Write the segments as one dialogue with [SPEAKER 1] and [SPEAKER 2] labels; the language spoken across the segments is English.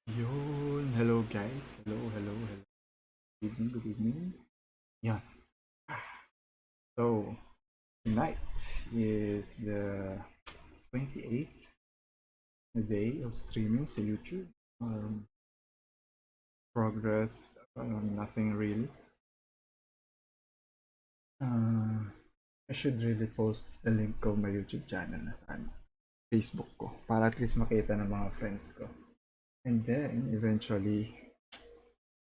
[SPEAKER 1] Yun. Hello guys. Hello. Good evening. Yeah. So, tonight is the 28th day of streaming sa YouTube. Progress, nothing really. I should really post the link ko my YouTube channel na sa Facebook ko para at least makita ng mga friends ko. And then, eventually,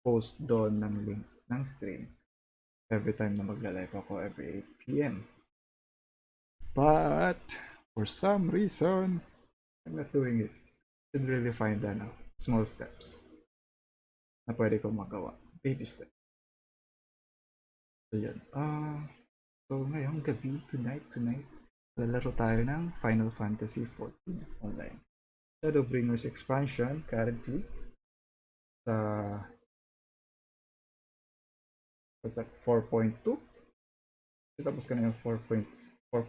[SPEAKER 1] post doon ng link ng stream every time na magla-live ako every 8 p.m. But for some reason, I'm not doing it. I should really find small steps na pwede kong magawa. Baby steps. So yun. So ngayong gabi, tonight, lalaro tayo ng Final Fantasy XIV online. Shadowbringers expansion currently sa what's that, 4.2? Tapos ka na yung 4.0 or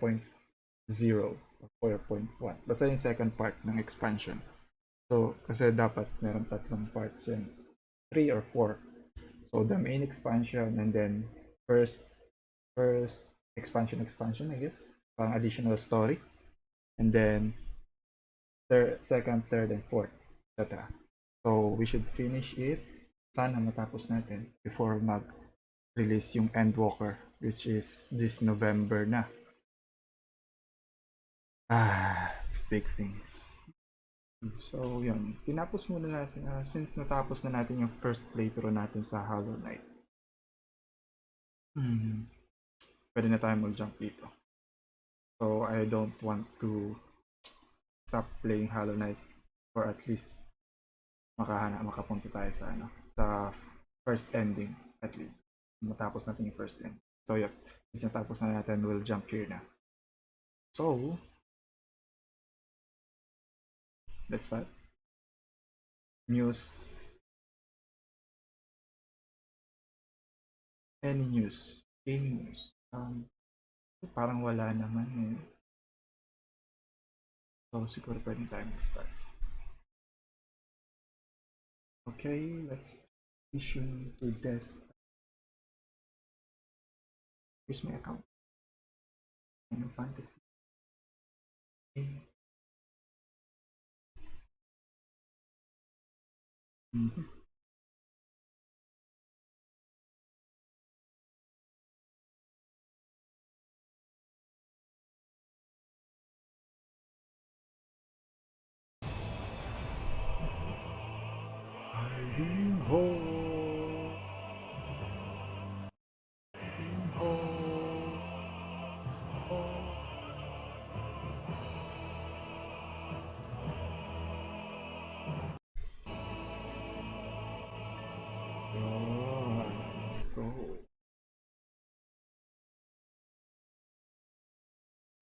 [SPEAKER 1] 4.1. Basta yung second part ng expansion. So, kasi dapat meron tatlong parts yan. 3 or 4. So, the main expansion and then first expansion, I guess. Pang additional story. And then second, third, and fourth, etc. So, we should finish it. Sana matapos natin before mag-release yung Endwalker, which is this November na. Big things. So, yun. Tinapos muna natin, since natapos na natin yung first playthrough natin sa Hollow Knight. Pwede na tayo mag-jump dito. So, I don't want to stop playing Hollow Knight or at least makapunta tayo sa first ending at least. Matapos natin yung first ending. So, yun. Since natapos na natin, we'll jump here na. So, let's start. News. Any news? Gaming news. Parang wala naman eh. So, siguro pwede tayo mag-start. Okay, let's transition to this. Here's my account. Final Fantasy. Okay. Hiding go.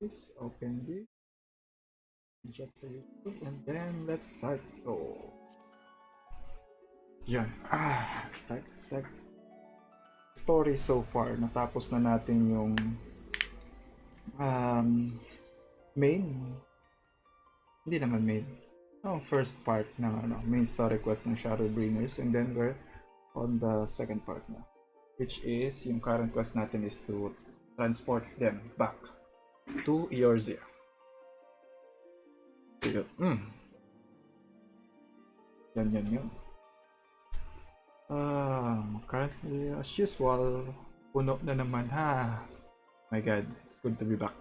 [SPEAKER 1] Let's open this. Check sa YouTube and then let's start. Go. Yan. Let's start. Story so far. Natapos na natin yung main. Hindi naman main. First part ng main story quest ng Shadowbringers, and then we're on the second part na, which is yung current quest natin is to transport them back to Eorzea. Yan. Currently, as usual, puno na naman ha. My god, it's good to be back.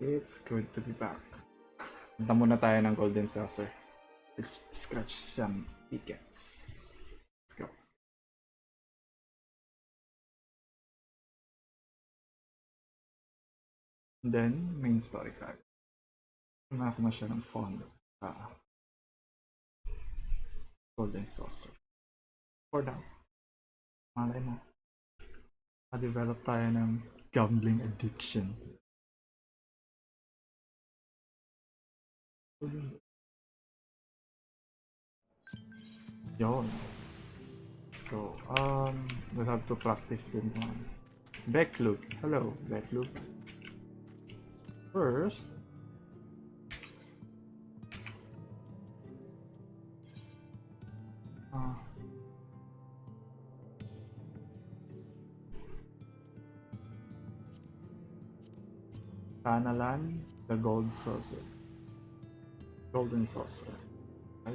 [SPEAKER 1] It's good to be back. Punta muna tayo ng Golden Saucer. Let's scratch some tickets. Let's go. And then, main story card. Ako na siya ng font. Golden Saucer. For now, malay mo, ma-develop tayo ng gambling addiction. Yon. Let's go. We'll have to practice din on Backlog. Hello, Backlog. First, Tanalan, the Gold Saucer. Golden Saucer. Ay.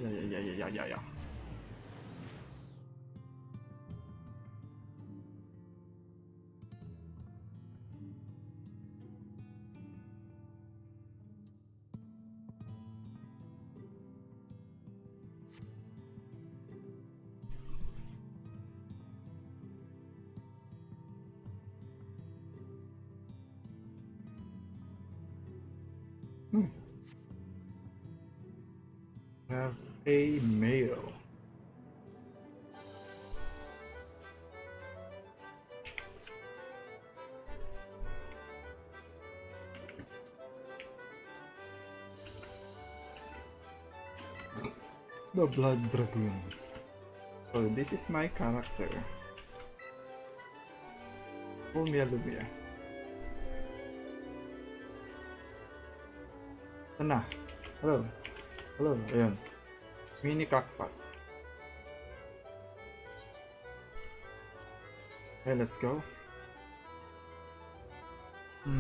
[SPEAKER 1] Have a mail. The Blood Dragoon. So this is my character. Lumia. Sana. Hello, ayun. Mini cockpit. Okay, let's go.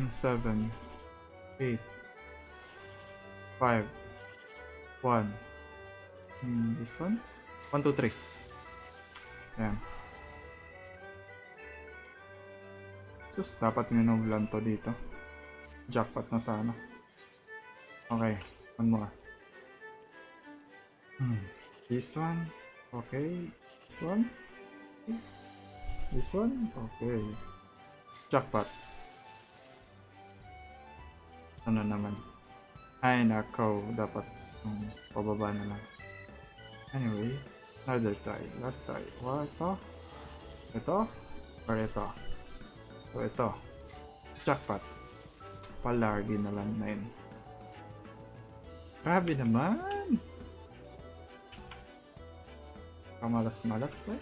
[SPEAKER 1] 7, 8, 5, 1. This one? 1, 2, 3. Ayan. Sus, dapat minublan to dito. Jackpot na sana. Okay, one more. This one. Okay. This one. This one. Okay. Jackpot. Ano naman? Ay, nakaw. Dapat pababa na lang. Anyway, another try. Last try. What? Ito? Or ito? So, ito. Jackpot. Palagi na lang 9. Grabe naman! Kamalas-malas eh.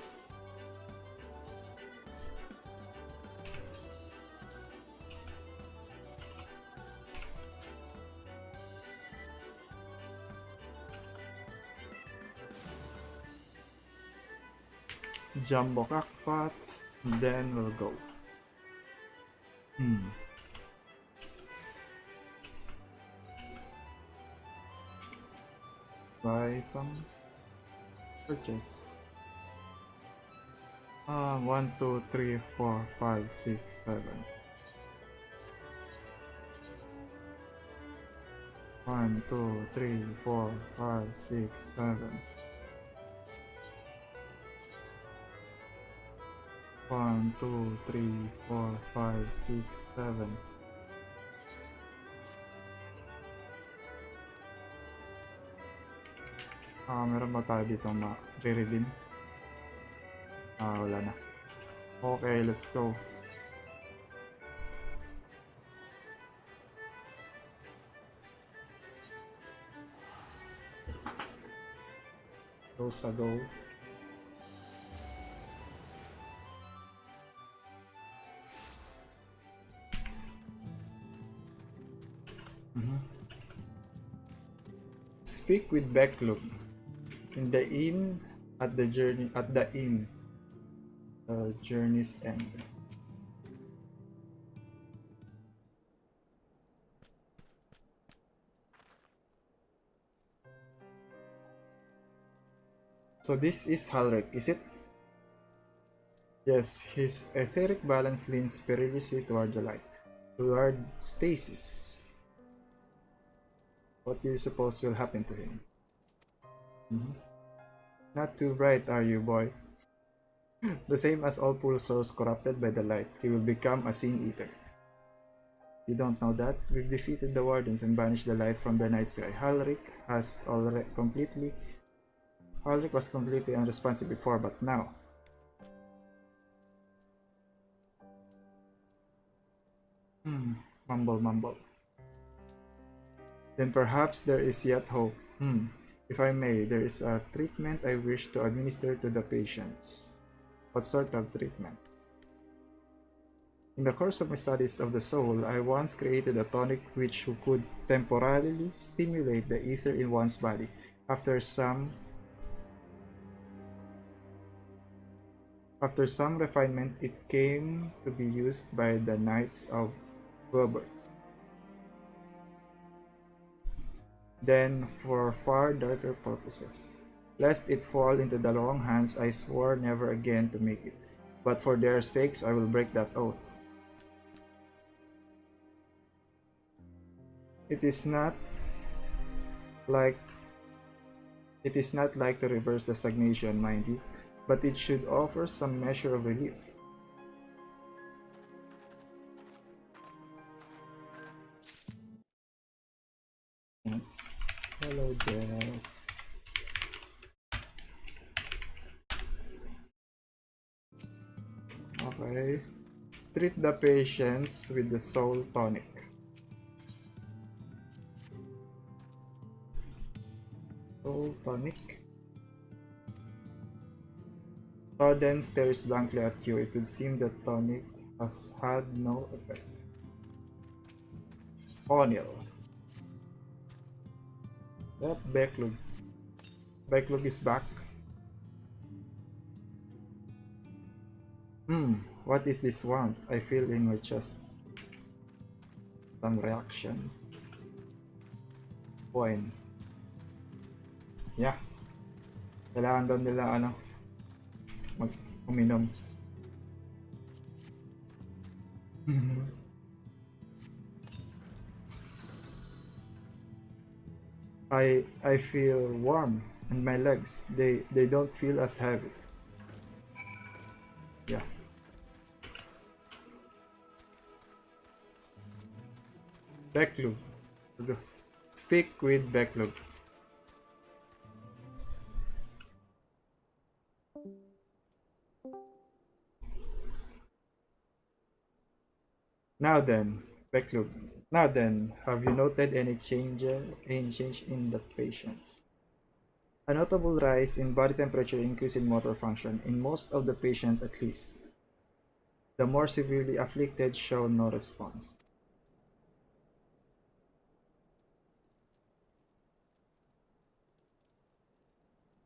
[SPEAKER 1] Jumbo cockpit, then we'll go. Buy some purchase. 1, 2, 3, 4, 5, 6, 7. 1, 2, 3, 4, 5, 6, 7. 1, 2, 3, 4, 5, 6, 7. Meron ba tayo dito ma-redeem? Wala na. Okay, let's go. Those ago. Speak with Becklug in the inn at the inn, journey's end. So this is Halric, is it? Yes, his etheric balance leans perilously toward the light, toward stasis. What do you suppose will happen to him? Not too bright, are you, boy? The same as all pool souls corrupted by the light, he will become a sin eater. You don't know that? We've defeated the wardens and banished the light from the night sky. Halric was completely unresponsive before, but now. Mumble, mumble. Then perhaps there is yet hope. If I may, there is a treatment I wish to administer to the patients. What sort of treatment? In the course of my studies of the soul, I once created a tonic which could temporarily stimulate the ether in one's body. After some refinement, it came to be used by the Knights of Wilbur. Then for far darker purposes. Lest it fall into the wrong hands, I swore never again to make it. But for their sakes, I will break that oath. It is not like to reverse the stagnation, mind you, but it should offer some measure of relief. Yes. Hello, Jess. Okay. Treat the patients with the soul tonic. Soul tonic. Toden stares blankly at you. It would seem that tonic has had no effect. O'Neill. That Becklug. Becklug is back. What is this warmth I feel in my chest? Some reaction. Wine. Yeah. Kailangan daw nila uminom. I feel warm and my legs they don't feel as heavy. Yeah. Becklug. Speak with Becklug. Now then, Becklug. Now then, have you noted any change in the patients? A notable rise in body temperature, increase in motor function, in most of the patients at least. The more severely afflicted show no response.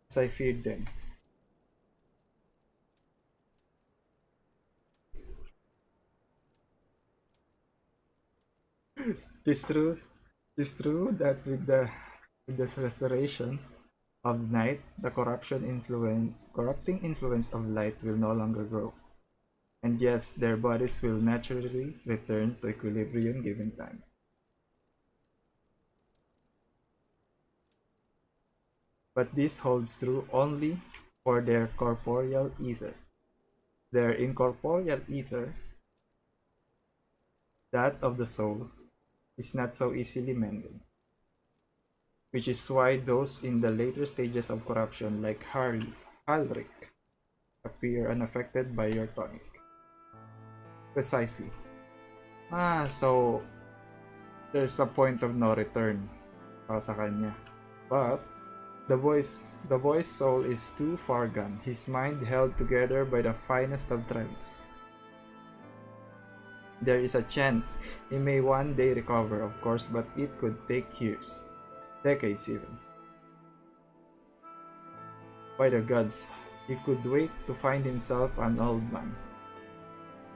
[SPEAKER 1] As I feared them. It's true that with the restoration of night, the corrupting influence of light will no longer grow. And yes, their bodies will naturally return to equilibrium given time. But this holds true only for their corporeal ether. Their incorporeal ether, that of the soul, is not so easily mended. Which is why those in the later stages of corruption, like Halric, appear unaffected by your tonic. Precisely. So there's a point of no return para sa kanya. But the boy's soul is too far gone, his mind held together by the finest of threads. There is a chance he may one day recover, of course, but it could take years, decades even. By the gods, he could wait to find himself an old man.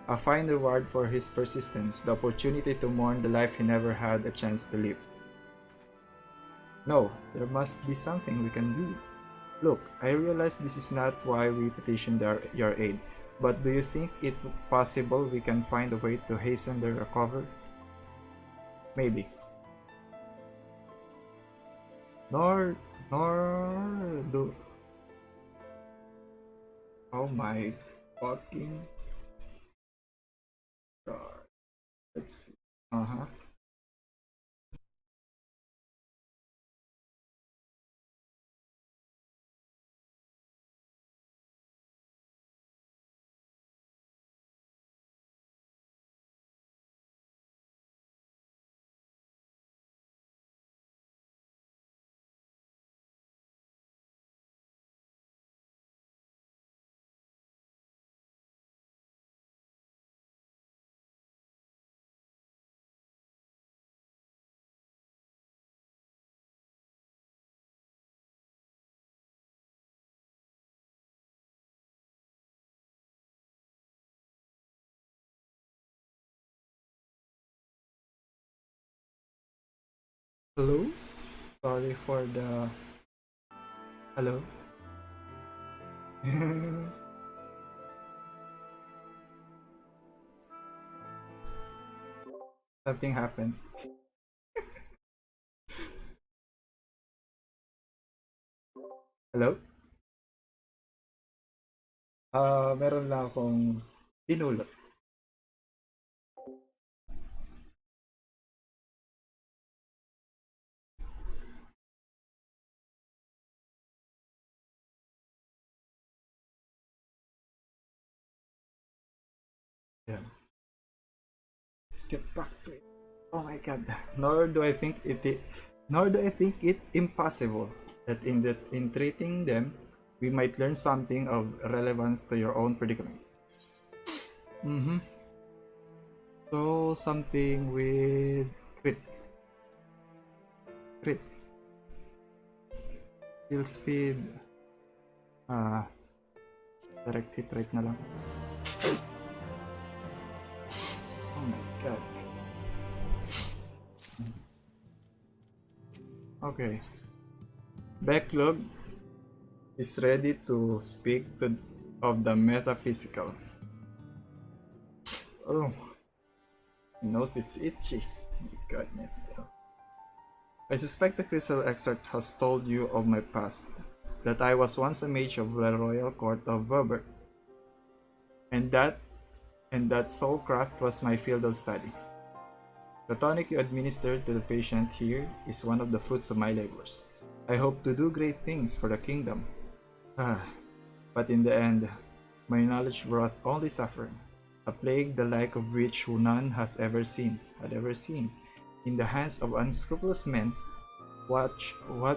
[SPEAKER 1] A fine reward for his persistence, the opportunity to mourn the life he never had a chance to live. No, there must be something we can do. Look, I realize this is not why we petitioned your aid, but do you think it possible we can find a way to hasten their recovery? Maybe. Nor do... Oh my fucking god. Let's see. Hello? Sorry for the... Hello? Something happened. Hello? Meron lang akong pinulot. Yeah. Let's get back to it. Oh my god. Nor do I think it impossible that in treating them we might learn something of relevance to your own predicament. So something with crit. Skill speed. Direct hit rate na lang. Oh my god. Okay. Backlog is ready to speak of the metaphysical. Oh, my nose is itchy. My goodness. I suspect the crystal extract has told you of my past, that I was once a mage of the royal court of Verberg, and that soulcraft was my field of study. The tonic you administered to the patient here is one of the fruits of my labors. I hope to do great things for the kingdom. But in the end, my knowledge brought only suffering, a plague the like of which none had ever seen. In the hands of unscrupulous men, what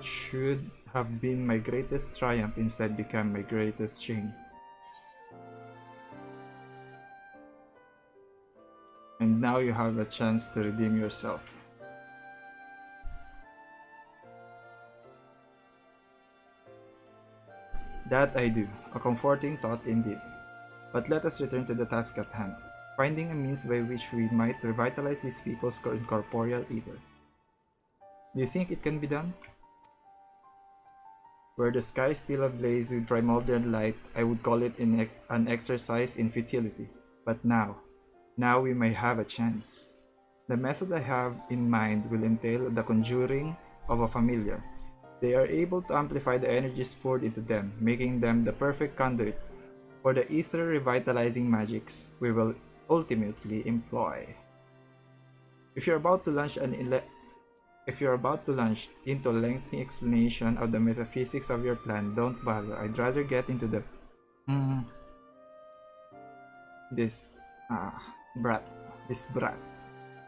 [SPEAKER 1] should have been my greatest triumph instead became my greatest shame. And now you have a chance to redeem yourself. That I do, a comforting thought indeed. But let us return to the task at hand, finding a means by which we might revitalize these people's incorporeal ether. Do you think it can be done? Were the sky still ablaze with primordial light, I would call it an exercise in futility. But now we may have a chance. The method I have in mind will entail the conjuring of a familiar. They are able to amplify the energies poured into them, making them the perfect conduit for the ether revitalizing magics we will ultimately employ. If you're about to launch into a lengthy explanation of the metaphysics of your plan, don't bother. I'd rather get into the this brat. This brat.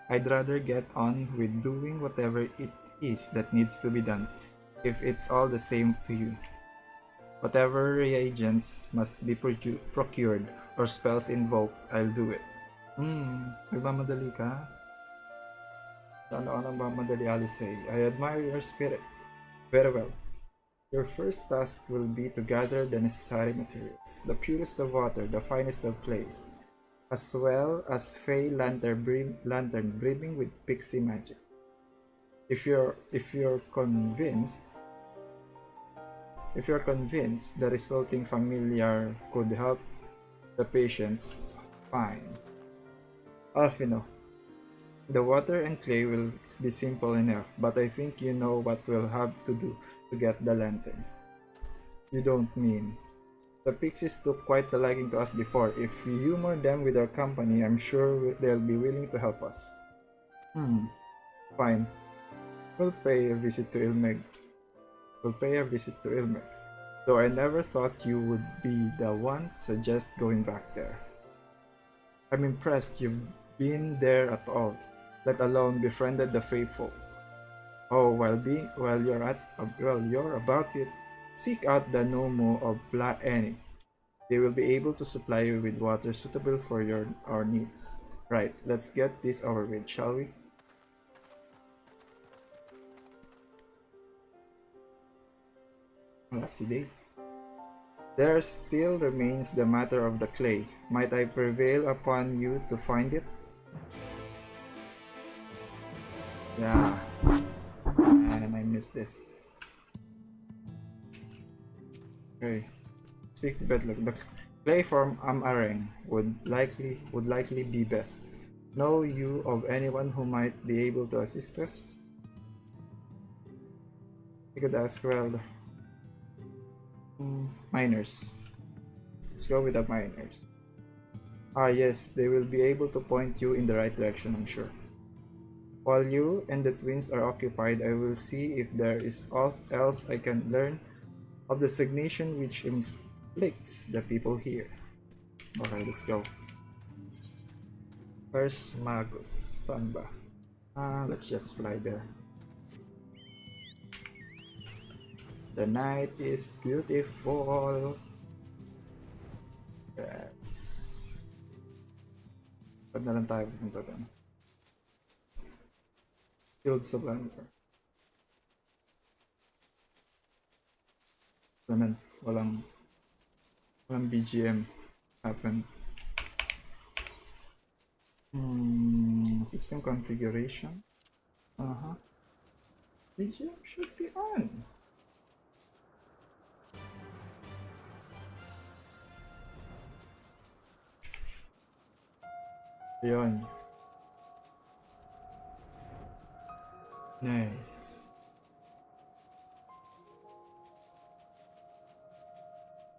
[SPEAKER 1] I'd rather get on with doing whatever it is that needs to be done, if it's all the same to you. Whatever reagents must be procured or spells invoked, I'll do it. Nagmamadali ka? Saan ako nagmamadali, Alice? I admire your spirit. Very well. Your first task will be to gather the necessary materials, the purest of water, the finest of clays, as well as Fey lantern brimming with pixie magic. If you're convinced the resulting familiar could help the patients, fine. Alfino, the water and clay will be simple enough, but I think you know what we'll have to do to get the lantern. You don't mean? The pixies took quite a liking to us before. If we humor them with our company, I'm sure they'll be willing to help us. Fine. We'll pay a visit to Ilmeg. Though I never thought you would be the one to suggest going back there. I'm impressed you've been there at all, let alone befriended the faithful. Oh, while you're about it, seek out the Nomo of Bla Eni. They will be able to supply you with water suitable for our needs. Right, let's get this over with, shall we? There still remains the matter of the clay. Might I prevail upon you to find it? Yeah. And I missed this. Okay. Speak to Bedlock. The clay form Amareng would likely be best. Know you of anyone who might be able to assist us? You could ask, well, miners. Let's go with the miners. Ah yes, they will be able to point you in the right direction, I'm sure. While you and the twins are occupied, I will see if there is aught else I can learn of the stagnation which inflicts the people here. Okay, let's go. First, Magus. Saan ba? Let's just fly there. The night is beautiful. Yes. Pag na lang tayo pumunta doon. Fields of Enter. Walang BGM happen. System configuration. BGM should be on. Yun. Nice.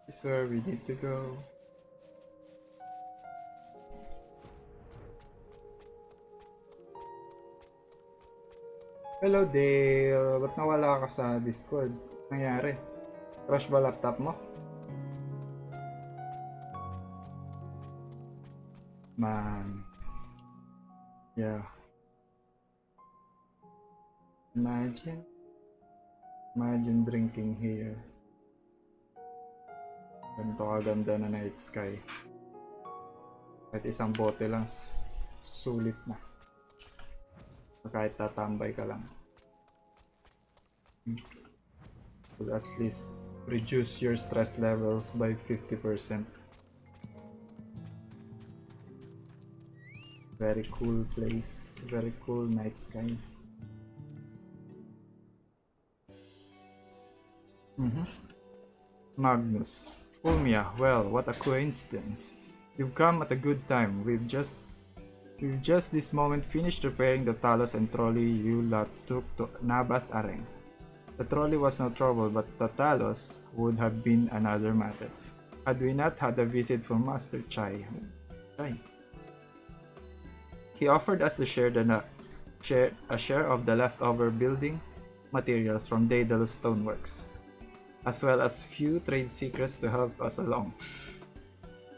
[SPEAKER 1] This is where we need to go. Hello Dale, ba't nawala ka sa Discord? Nangyari? Crash ba laptop mo? Man. Yeah. Imagine drinking here. Ganito kaganda na night sky. Kahit isang bote lang, sulit na. Kahit tatambay ka lang. Will at least reduce your stress levels by 50%. Very cool place, very cool night sky. Magnus. Ulmia, well, what a coincidence. You've come at a good time. We've just this moment finished repairing the Talos and trolley you lot took to Nabath Areng. The trolley was no trouble, but the Talos would have been another matter, had we not had a visit from Master Chai. He offered us to share a share of the leftover building materials from Daedalus Stoneworks, as well as few trade secrets to help us along.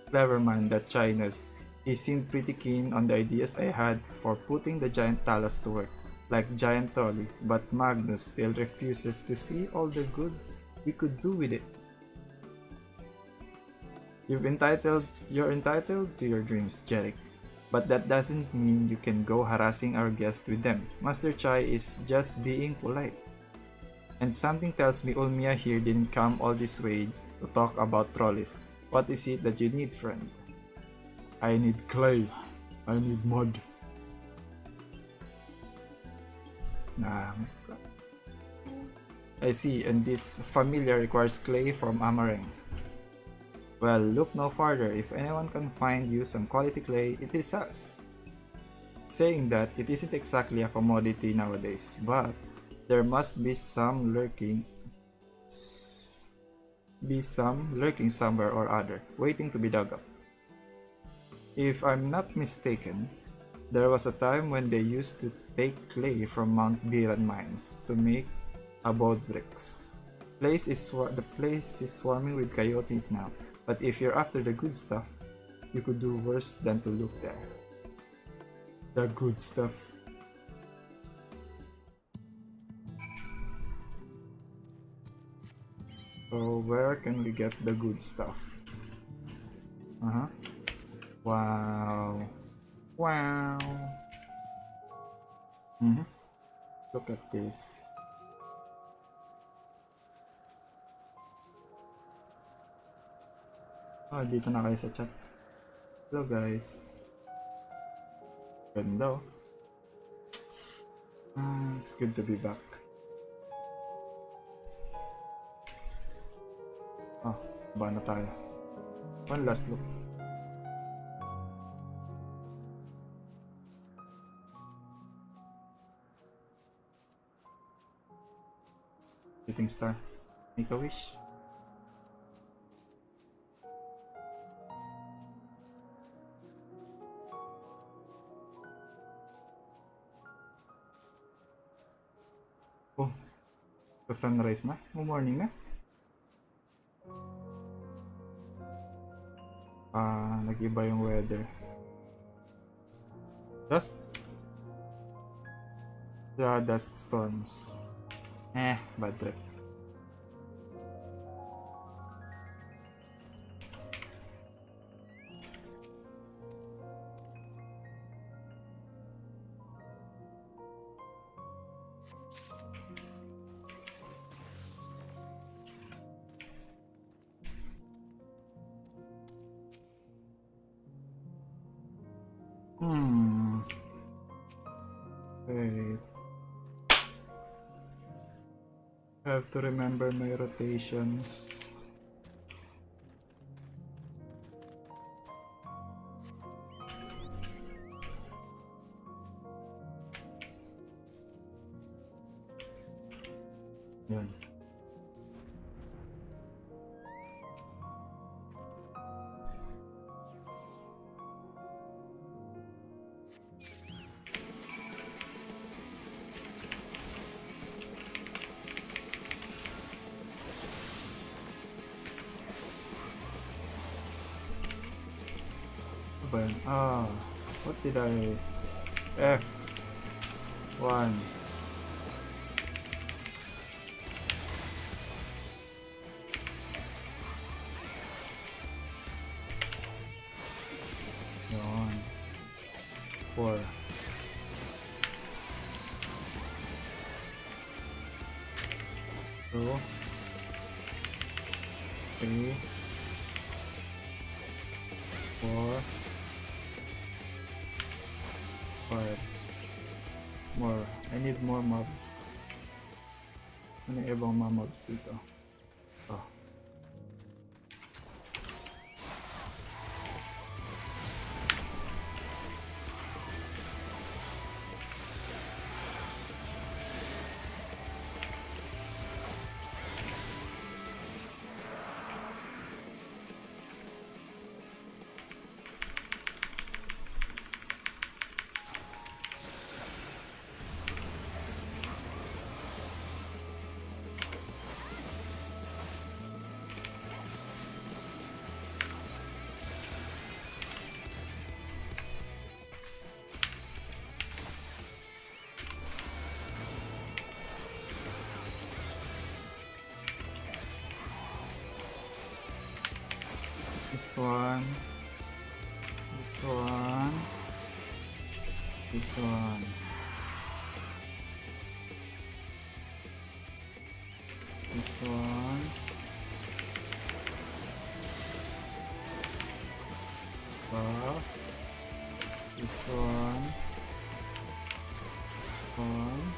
[SPEAKER 1] Clever man, that Chai knows. He seemed pretty keen on the ideas I had for putting the giant talos to work, like giant trolley, but Magnus still refuses to see all the good we could do with it. You're entitled to your dreams, Jerick, but that doesn't mean you can go harassing our guests with them. Master Chai is just being polite. And something tells me Ulmia here didn't come all this way to talk about trolleys. What is it that you need, friend? I need clay. I need mud. Nah. I see, and this familiar requires clay from Amareng. Well, look no farther. If anyone can find you some quality clay, it is us. Saying that, it isn't exactly a commodity nowadays, but there must be some lurking somewhere or other, waiting to be dug up. If I'm not mistaken, there was a time when they used to take clay from Mount Biran mines to make abode bricks. The place is swarming with coyotes now, but if you're after the good stuff, you could do worse than to look there. The good stuff. So where can we get the good stuff? Wow. Wow. Look at this. Oh, dito na kayo sa chat. Hello guys. Ganda oh. It's good to be back. Oh, ba na tayo. One last look. Shooting star. Make a wish. Oh, sa sunrise na? Morning na? Nag-iba yung weather. Dust? Yeah, dust storms. Bad trip. Wait. I have to remember my rotations. Yan. What did I... F1. Yun. 4. Two. 3. 4. 5 more. I need more mobs. Ano yung ibang mga mobs dito? Oh. one, this one, this one. This one. This one. One.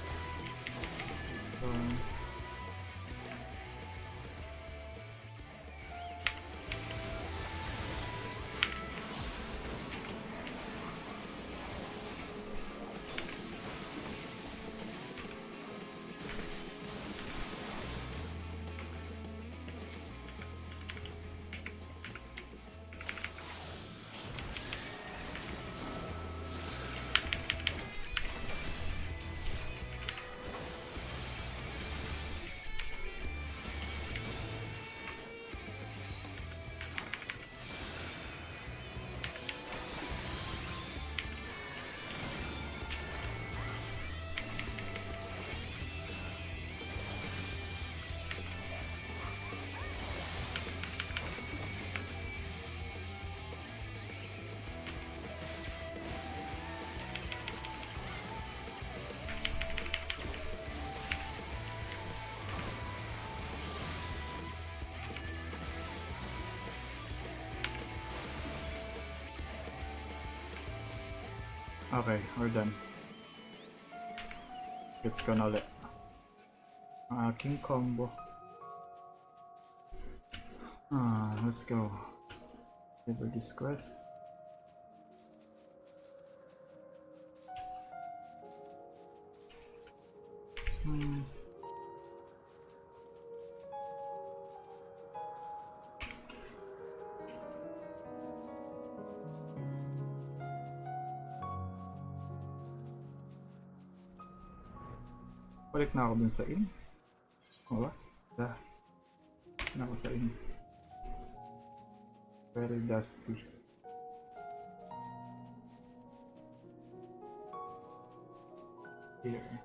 [SPEAKER 1] Okay, we're done. Let's go na ulit. Ang aking combo. Let's go. Deliver this quest. Balik na ako dun sa inn. Wala. Na ako sa inn. Very dusty. Here.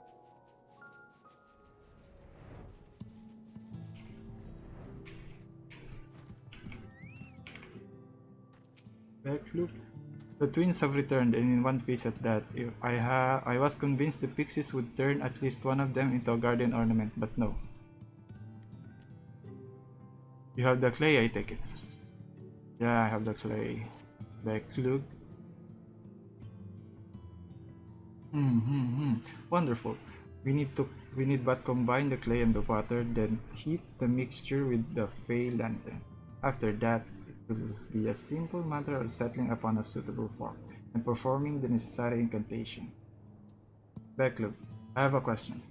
[SPEAKER 1] Back loop. The twins have returned, and in one piece at that. I was convinced the pixies would turn at least one of them into a garden ornament, but no. You have the clay, I take it. Yeah, I have the clay. Back loop. Wonderful. We need but combine the clay and the water, then heat the mixture with the Fey lantern. After that, it will be a simple matter of settling upon a suitable form and performing the necessary incantation. Backlog, I have a question.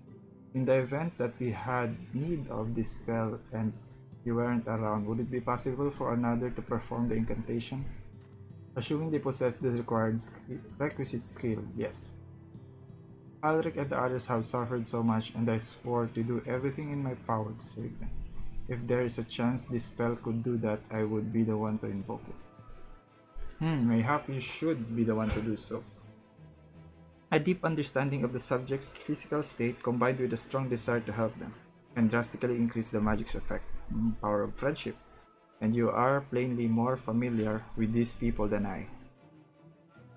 [SPEAKER 1] In the event that we had need of this spell and you weren't around, would it be possible for another to perform the incantation? Assuming they possess the requisite skill, yes. Alric and the others have suffered so much, and I swore to do everything in my power to save them. If there is a chance this spell could do that, I would be the one to invoke it. Mayhap you should be the one to do so. A deep understanding of the subject's physical state combined with a strong desire to help them can drastically increase the magic's effect. Power of friendship. And you are plainly more familiar with these people than I.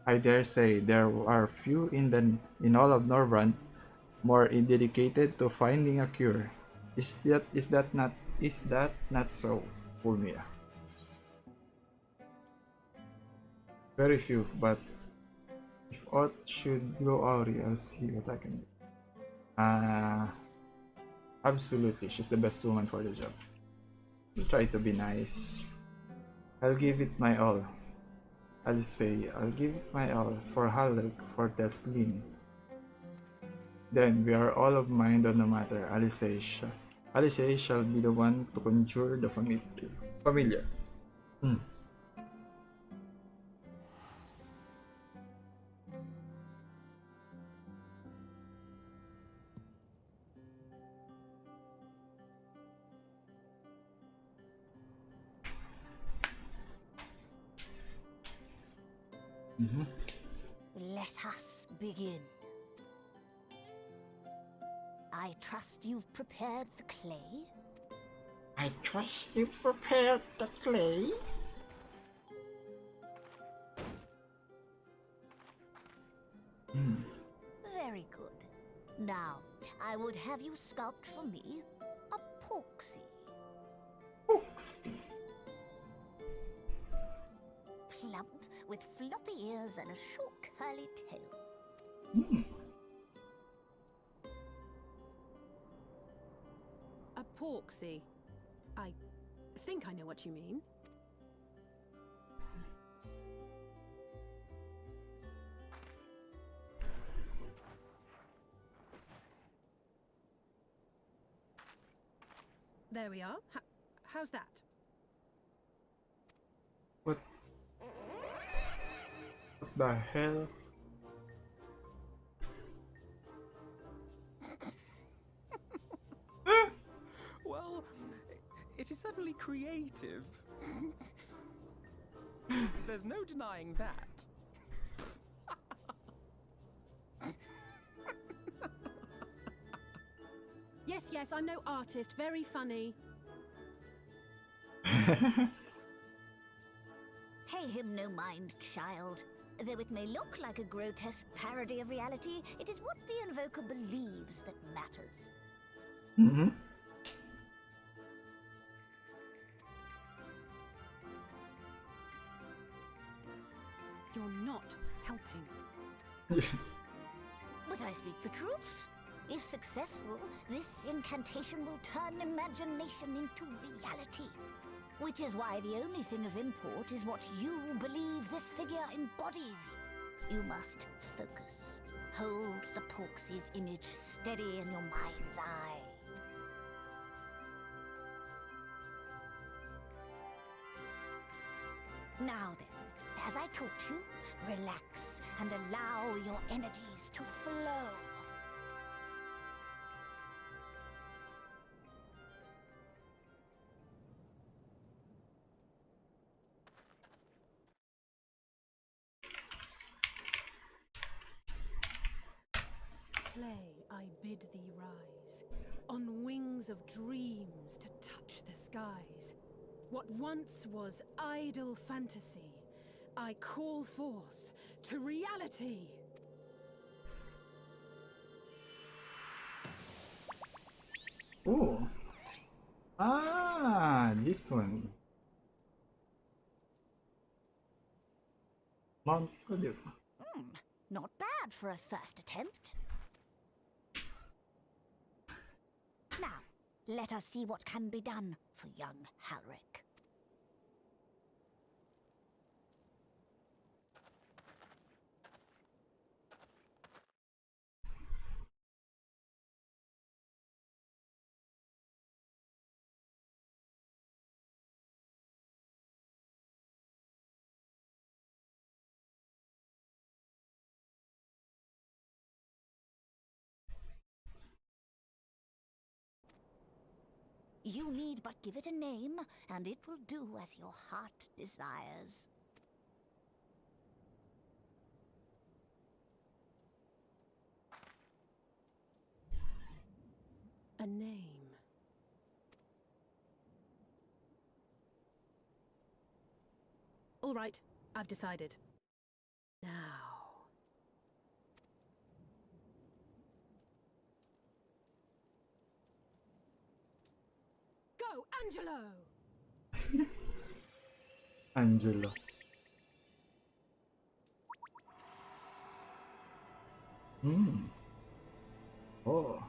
[SPEAKER 1] I dare say there are few in all of Norbrand more dedicated to finding a cure. Is that not so, Fulmia? Very few, but if aught should go Auri, I'll see what I can do. Absolutely, she's the best woman for the job. I'll try to be nice. I'll give it my all. I'll give it my all for Halleck, for Teslin. Then we are all of mind on the matter. Alice shall be the one to conjure the familiar.
[SPEAKER 2] Let us begin. I trust you've prepared the clay?
[SPEAKER 3] I trust you prepared the clay?
[SPEAKER 2] Very good. Now, I would have you sculpt for me a Porksy. Plump, with floppy ears and a short curly tail.
[SPEAKER 3] A Porksy. I think I know what you mean. There we are. How's that?
[SPEAKER 1] What the hell?
[SPEAKER 4] Well, it is certainly creative. There's no denying that.
[SPEAKER 3] Yes, I'm no artist. Very funny.
[SPEAKER 2] Pay him no mind, child. Though it may look like a grotesque parody of reality, it is what the invoker believes that matters.
[SPEAKER 1] Mm-hmm.
[SPEAKER 3] You're not helping.
[SPEAKER 2] But I speak the truth. If successful, this incantation will turn imagination into reality. Which is why the only thing of import is what you believe this figure embodies. You must focus. Hold the Porksy's image steady in your mind's eye. Now then, as I taught you, relax and allow your energies to flow.
[SPEAKER 3] Play, I bid thee rise, on wings of dreams to touch the skies. What once was idle fantasy, I call forth to reality.
[SPEAKER 1] Oh. Ah, this one. Mount Olive.
[SPEAKER 2] Not bad for a first attempt. Now, let us see what can be done for young Halric. You need but give it a name, and it will do as your heart desires.
[SPEAKER 3] A name. All right, I've decided. Now. Go, Angelo!
[SPEAKER 1] Angelo. Oh.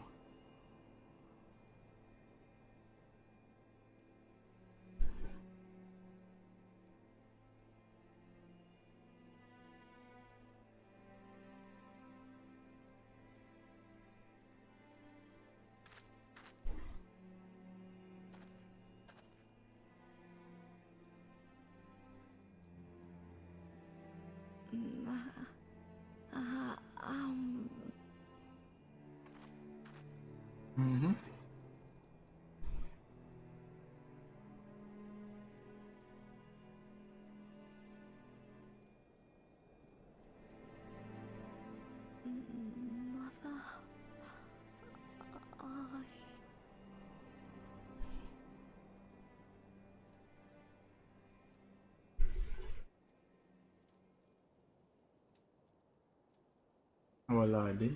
[SPEAKER 1] Mm-hmm.
[SPEAKER 2] Mother,
[SPEAKER 1] Wala din.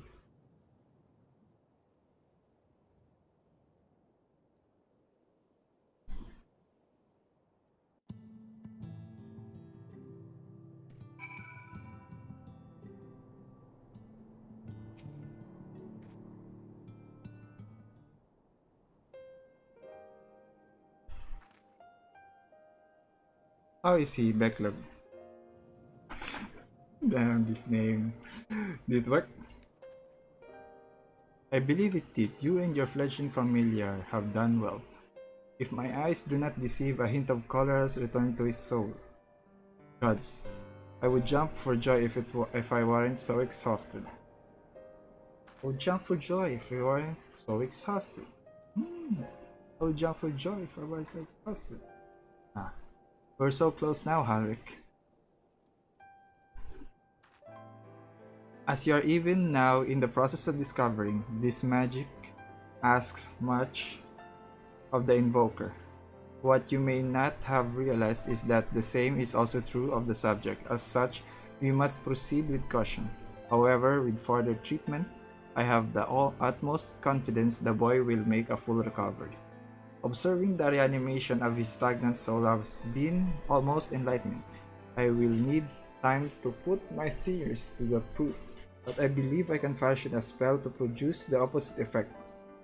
[SPEAKER 1] How is he, Backlog? Damn, this name. Did it work? I believe it did. You and your fledgling familiar have done well. If my eyes do not deceive, a hint of color has returned to his soul. Gods, I would jump for joy if I weren't so exhausted. I would jump for joy if I weren't so exhausted. I would jump for joy if I weren't so exhausted. Ah, we're so close now, Halric. As you are even now in the process of discovering, this magic asks much of the invoker. What you may not have realized is that the same is also true of the subject. As such, we must proceed with caution. However, with further treatment, I have the utmost confidence the boy will make a full recovery. Observing the reanimation of his stagnant soul has been almost enlightening. I will need time to put my theories to the proof, but I believe I can fashion a spell to produce the opposite effect,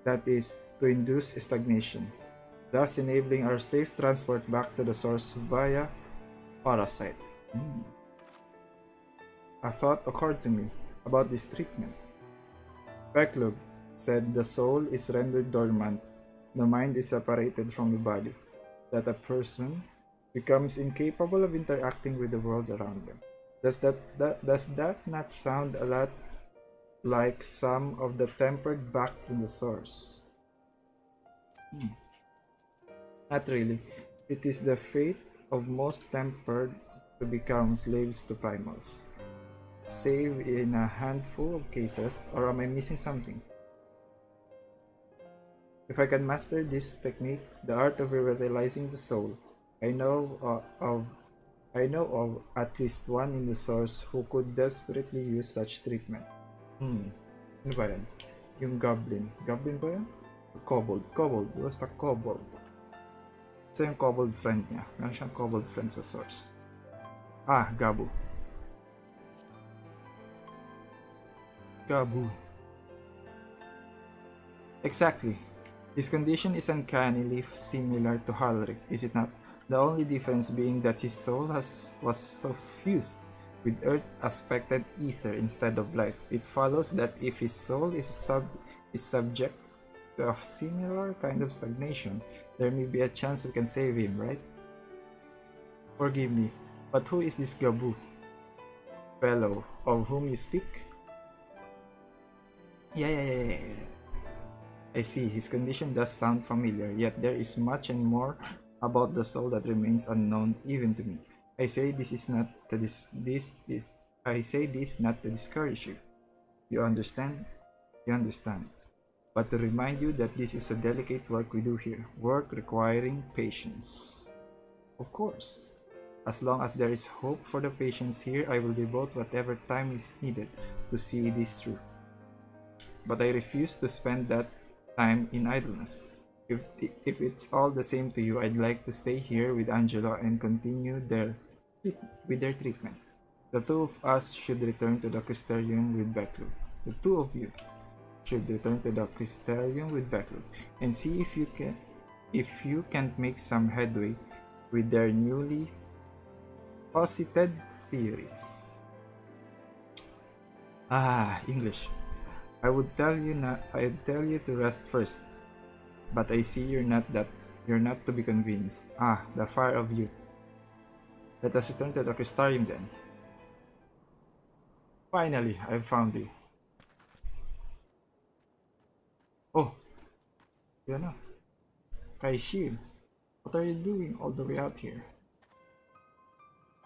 [SPEAKER 1] that is, to induce stagnation, thus enabling our safe transport back to the source via parasite. A thought occurred to me about this treatment. Backlog said the soul is rendered dormant, the mind is separated from the body, that a person becomes incapable of interacting with the world around them. Does that not sound a lot like some of the tempered back to the source? Not really. It is the fate of most tempered to become slaves to primals. Save in a handful of cases, or am I missing something? If I can master this technique, the art of revitalizing the soul, I know of at least one in the source who could desperately use such treatment. Ano ba yan? Yung goblin. Goblin ba yan? Kobold. Kobold. Basta kobold. Ito yung kobold friend niya. Meron siyang kobold friend sa source. Ah, Gabu. Gabu. Exactly. His condition is uncannily similar to Halric, is it not? The only difference being that his soul was suffused with earth-aspected ether instead of light. It follows that if his soul is subject to a similar kind of stagnation, there may be a chance we can save him, right? Forgive me, but who is this Gabu fellow of whom you speak? Yeah. I see, his condition does sound familiar, yet there is much and more about the soul that remains unknown even to me. I say this not to discourage you. You understand? You understand. But to remind you that this is a delicate work we do here, work requiring patience. Of course. As long as there is hope for the patients here, I will devote whatever time is needed to see this through. But I refuse to spend that time in idleness. If it's all the same to you, I'd like to stay here with Angelo and continue with their treatment. The two of us should return to the Crystarium with Backlog. The two of you should return to the Crystarium with Backlog and see if you can't make some headway with their newly posited theories. English. I'd tell you to rest first. But I see you're not to be convinced. The fire of youth. Let us return to the Crystarium then. Finally, I've found you. Oh, yun na. Kaishir, what are you doing all the way out here?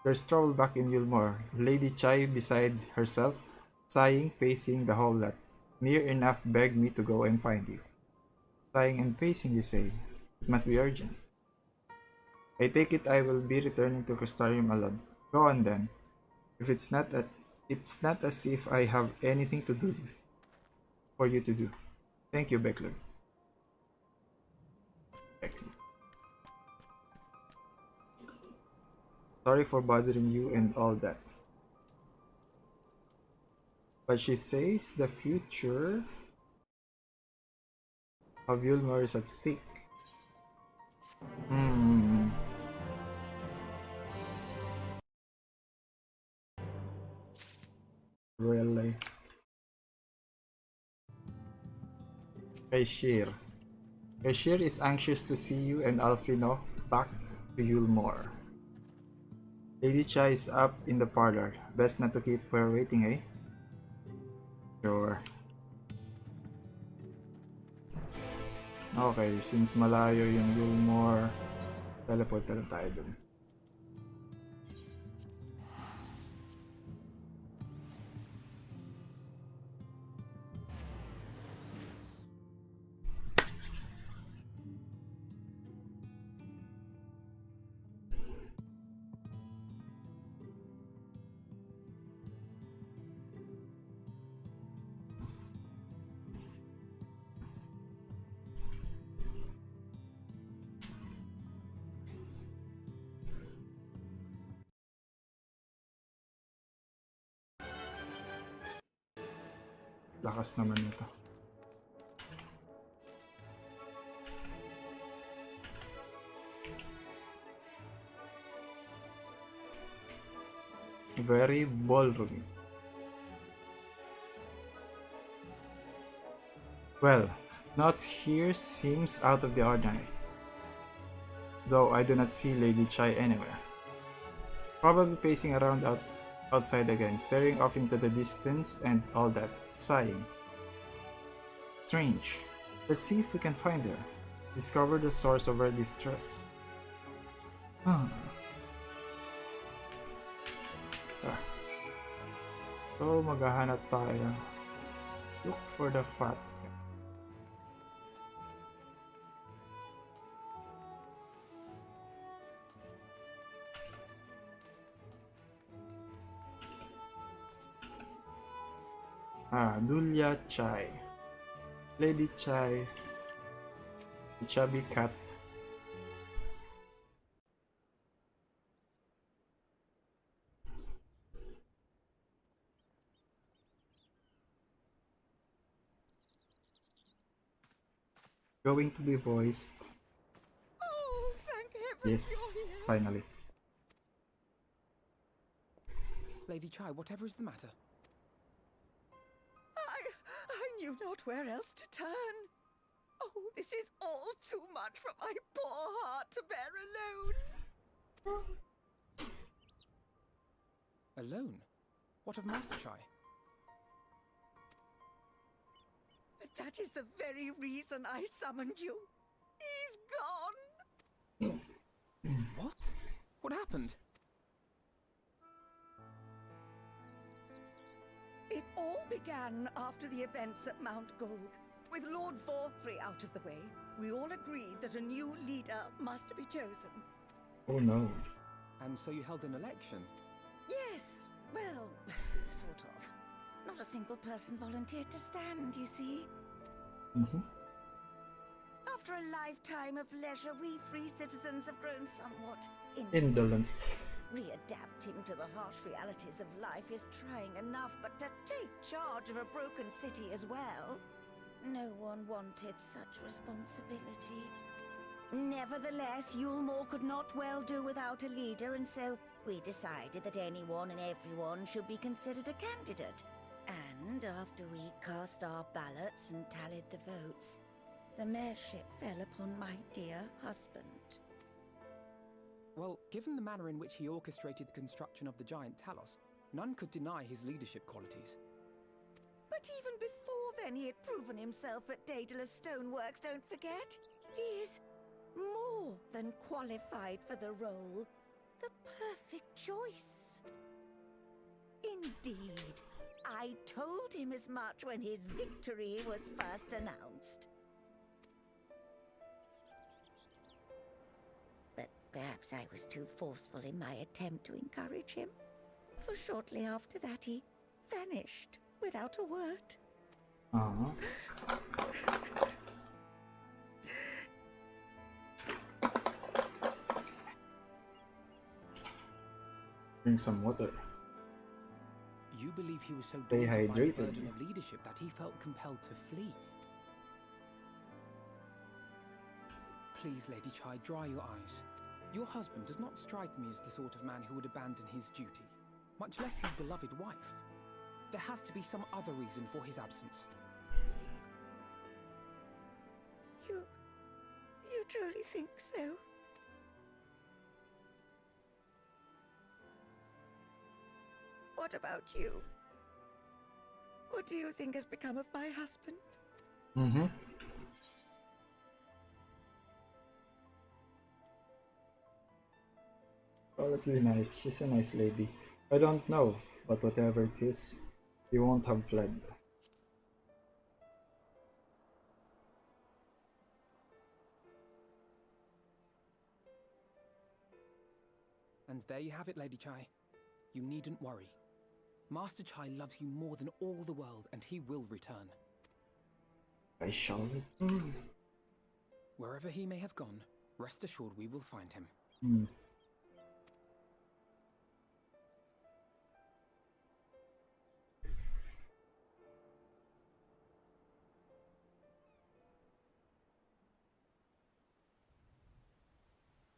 [SPEAKER 1] There's trouble back in Yulmore. Lady Chai beside herself, sighing, pacing the whole lot. Near enough begged me to go and find you. Sighing and pacing, you say? It must be urgent. I take it I will be returning to Crystarium alone. Go on then. If it's not It's not as if I have anything to do for you to do. Thank you, Beckler. Beckler. Sorry for bothering you and all that. But she says the future of Yulmar is at stake. Hmm. Really? Kaishir. Kaishir is anxious to see you and Alfino back to Yulmore. Lady Chai is up in the parlor. Best not to keep her waiting, eh? Sure. Okay, since malayo yung Yulmore, teleport na lang tayo dun. Lakas naman nito. Very ballroom. Well, not here seems out of the ordinary. Though I do not see Lady Chai anywhere. Probably pacing around outside again, staring off into the distance and all that, sighing. Strange. Let's see if we can find her. Discover the source of her distress. Huh. So, maghahanap tayo. Look for the fat. Dulya Chai. Lady Chai. The chubby cat. Going to be voiced.
[SPEAKER 2] Oh, thank heaven
[SPEAKER 1] Yes,
[SPEAKER 2] you're here.
[SPEAKER 1] finally.
[SPEAKER 4] Lady Chai, whatever is the matter?
[SPEAKER 2] I knew not where else to turn. Oh, this is all too much for my poor heart to bear alone.
[SPEAKER 4] Alone? What of Master Chai?
[SPEAKER 2] That is the very reason I summoned you. He's gone.
[SPEAKER 4] What? What happened?
[SPEAKER 2] It all began after the events at Mount Golg. With Lord Vorthry out of the way, we all agreed that a new leader must be chosen.
[SPEAKER 1] Oh no.
[SPEAKER 4] And so you held an election?
[SPEAKER 2] Yes, well, sort of. Not a single person volunteered to stand, you see. After a lifetime of leisure, we free citizens have grown somewhat
[SPEAKER 1] Indolent.
[SPEAKER 2] Readapting to the harsh realities of life is trying enough, but to take charge of a broken city as well? No one wanted such responsibility. Nevertheless, Yulmore could not well do without a leader, and so we decided that anyone and everyone should be considered a candidate. And after we cast our ballots and tallied the votes, the mayorship fell upon my dear husband.
[SPEAKER 4] Well, given the manner in which he orchestrated the construction of the giant Talos, none could deny his leadership qualities.
[SPEAKER 2] But even before then, he had proven himself at Daedalus Stoneworks, don't forget. He is more than qualified for the role. The perfect choice. Indeed. I told him as much when his victory was first announced. But perhaps I was too forceful in my attempt to encourage him. For shortly after that, he vanished without a word.
[SPEAKER 1] Drink some water.
[SPEAKER 4] You believe he was so
[SPEAKER 1] Stay
[SPEAKER 4] daunted by the
[SPEAKER 1] hydrated.
[SPEAKER 4] burden of leadership that he felt compelled to flee? Please, Lady Chai, dry your eyes. Your husband does not strike me as the sort of man who would abandon his duty, much less his beloved wife. There has to be some other reason for his absence.
[SPEAKER 2] You truly think so? What about you? What do you think has become of my husband?
[SPEAKER 1] Mm-hmm. Oh, that's really nice. She's a nice lady. I don't know, but whatever it is, he won't have fled.
[SPEAKER 4] And there you have it, Lady Chai. You needn't worry. Master Chai loves you more than all the world, and he will return.
[SPEAKER 1] I shall return.
[SPEAKER 4] Wherever he may have gone, rest assured we will find him.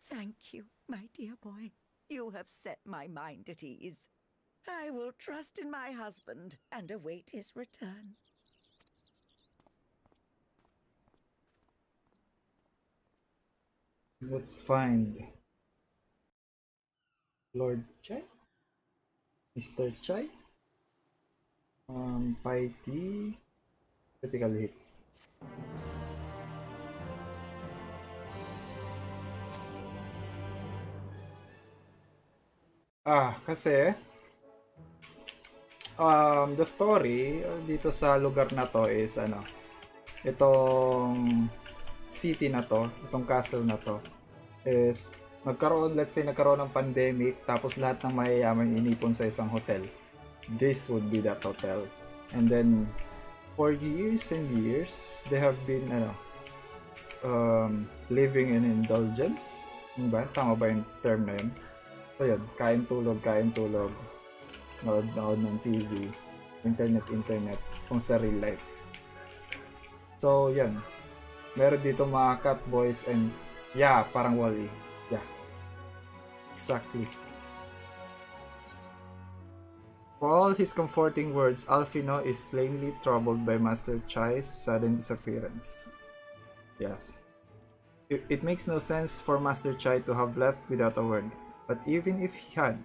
[SPEAKER 2] Thank you, my dear boy. You have set my mind at ease. I will trust in my husband and await his return.
[SPEAKER 1] Let's find Lord Chai, Mr. Chai, Piety, critical hit. Kasi the story dito sa lugar na to is itong city na to, itong castle na to is nagkaroon ng pandemic, tapos lahat ng mayayaman inipon sa isang hotel. This would be that hotel. And then for years and years they have been living in indulgence. Tama ba yung term na yun? So yun, kain tulog, nood ng TV, internet, kung sa real life. So yan, meron dito mga cat boys and parang Wall-E. Yeah, exactly. For all his comforting words, Alfino is plainly troubled by Master Chai's sudden disappearance. Yes. It makes no sense for Master Chai to have left without a word, but even if he had,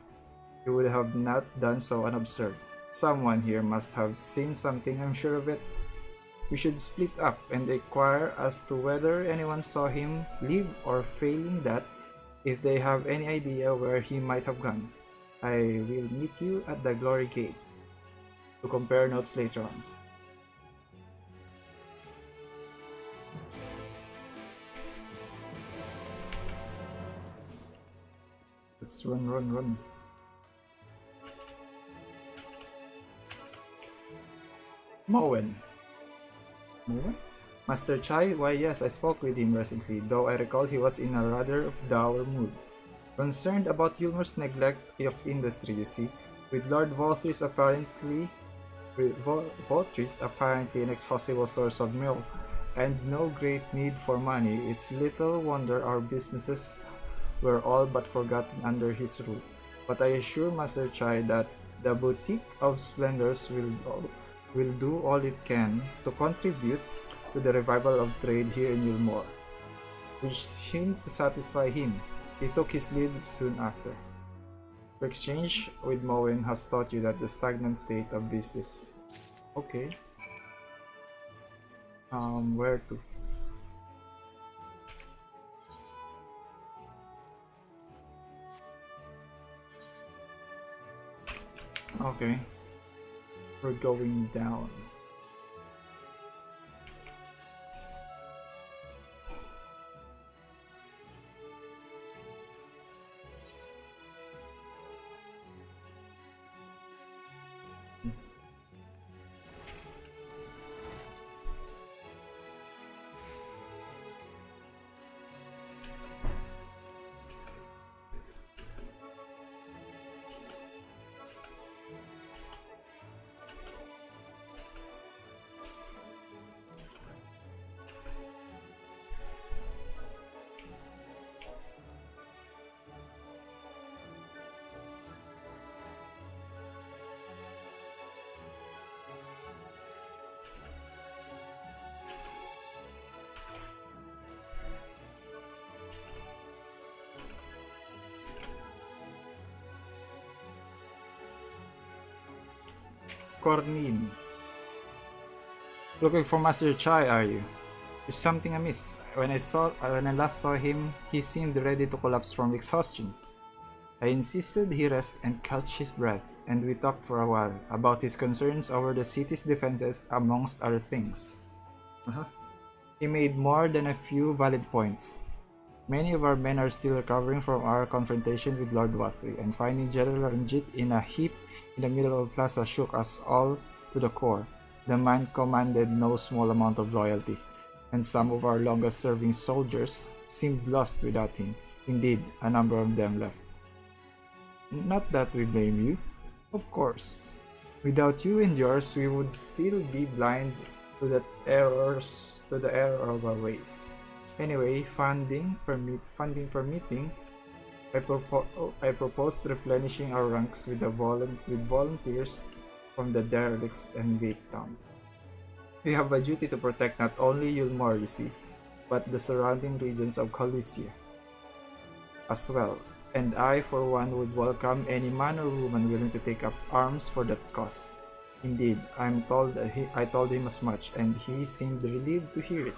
[SPEAKER 1] he would have not done so unobserved. Someone here must have seen something, I'm sure of it. We should split up and inquire as to whether anyone saw him leave, or failing that, if they have any idea where he might have gone. I will meet you at the Glory Gate to compare notes later on. Let's run. Moen? Master Chai? Why yes, I spoke with him recently, though I recall he was in a rather dour mood. Concerned about Yulmer's neglect of industry, you see, with Lord Voltris apparently an inexhaustible source of milk, and no great need for money, it's little wonder our businesses were all but forgotten under his rule. But I assure Master Chai that the Boutique of Splendors will do all it can to contribute to the revival of trade here in Yulmore, which seemed to satisfy him. He took his leave soon after. Your exchange with Moen has taught you that the stagnant state of business. Okay. Where to? Okay. We're going down. Cornin. Looking for Master Chai, are you? Is something amiss? When I last saw him, he seemed ready to collapse from exhaustion. I insisted he rest and catch his breath, and we talked for a while about his concerns over the city's defenses, amongst other things. He made more than a few valid points. Many of our men are still recovering from our confrontation with Lord Rhadli, and finding General Ranjit in a heap in the middle of the plaza shook us all to the core. The man commanded no small amount of loyalty, and some of our longest-serving soldiers seemed lost without him. Indeed, a number of them left. Not that we blame you, of course. Without you and yours, we would still be blind to the error of our ways. Anyway, funding permitting, I proposed replenishing our ranks with volunteers from the derelicts and Gate Town. We have a duty to protect not only Yulmore, you see, but the surrounding regions of Calicia as well, and I for one would welcome any man or woman willing to take up arms for that cause. Indeed, I told him as much, and he seemed relieved to hear it.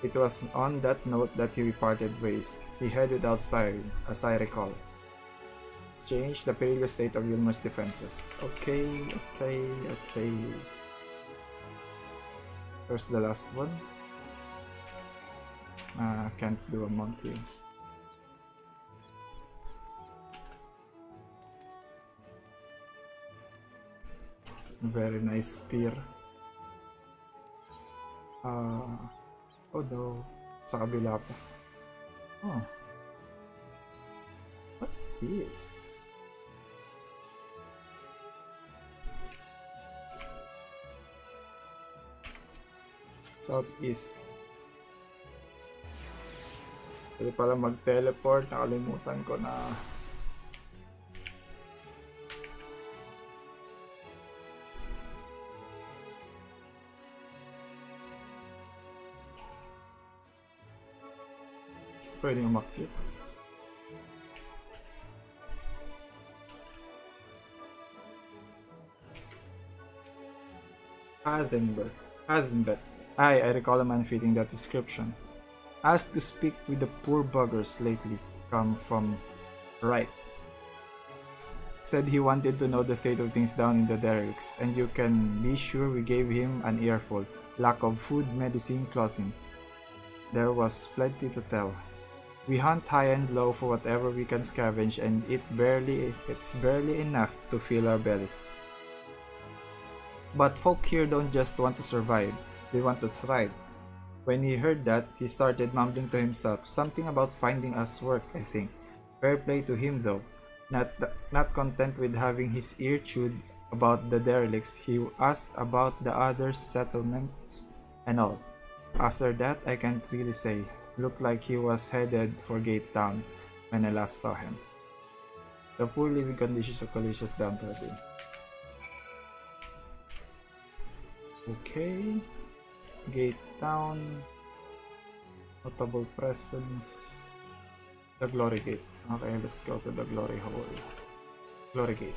[SPEAKER 1] It was on that note that we parted ways. He headed outside, as I recall. Exchange the perilous state of Yulmar's defenses. Okay. Where's the last one? Can't do a month here. Very nice spear. Oh no, sa kabila pa. Oh. What's this? Southeast. Pwede pala mag-teleport, nakalimutan ko na. Pwede umakyat. Hadenbert. I recall a man fitting that description. Asked to speak with the poor buggers lately come from right. Said he wanted to know the state of things down in the derelicts, and you can be sure we gave him an earful. Lack of food, medicine, clothing. There was plenty to tell. We hunt high and low for whatever we can scavenge, and it's barely enough to fill our bellies. But folk here don't just want to survive, they want to thrive. When he heard that, he started mumbling to himself, something about finding us work, I think. Fair play to him though. Not content with having his ear chewed about the derelicts, he asked about the other settlements and all. After that, I can't really say. Looked like he was headed for Gate Town when I last saw him. The poor living conditions of Calicia's downtrodden. Okay. Gate Town. Notable presence. The Glory Gate. Okay, let's go to the Glory Hole. Glory Gate.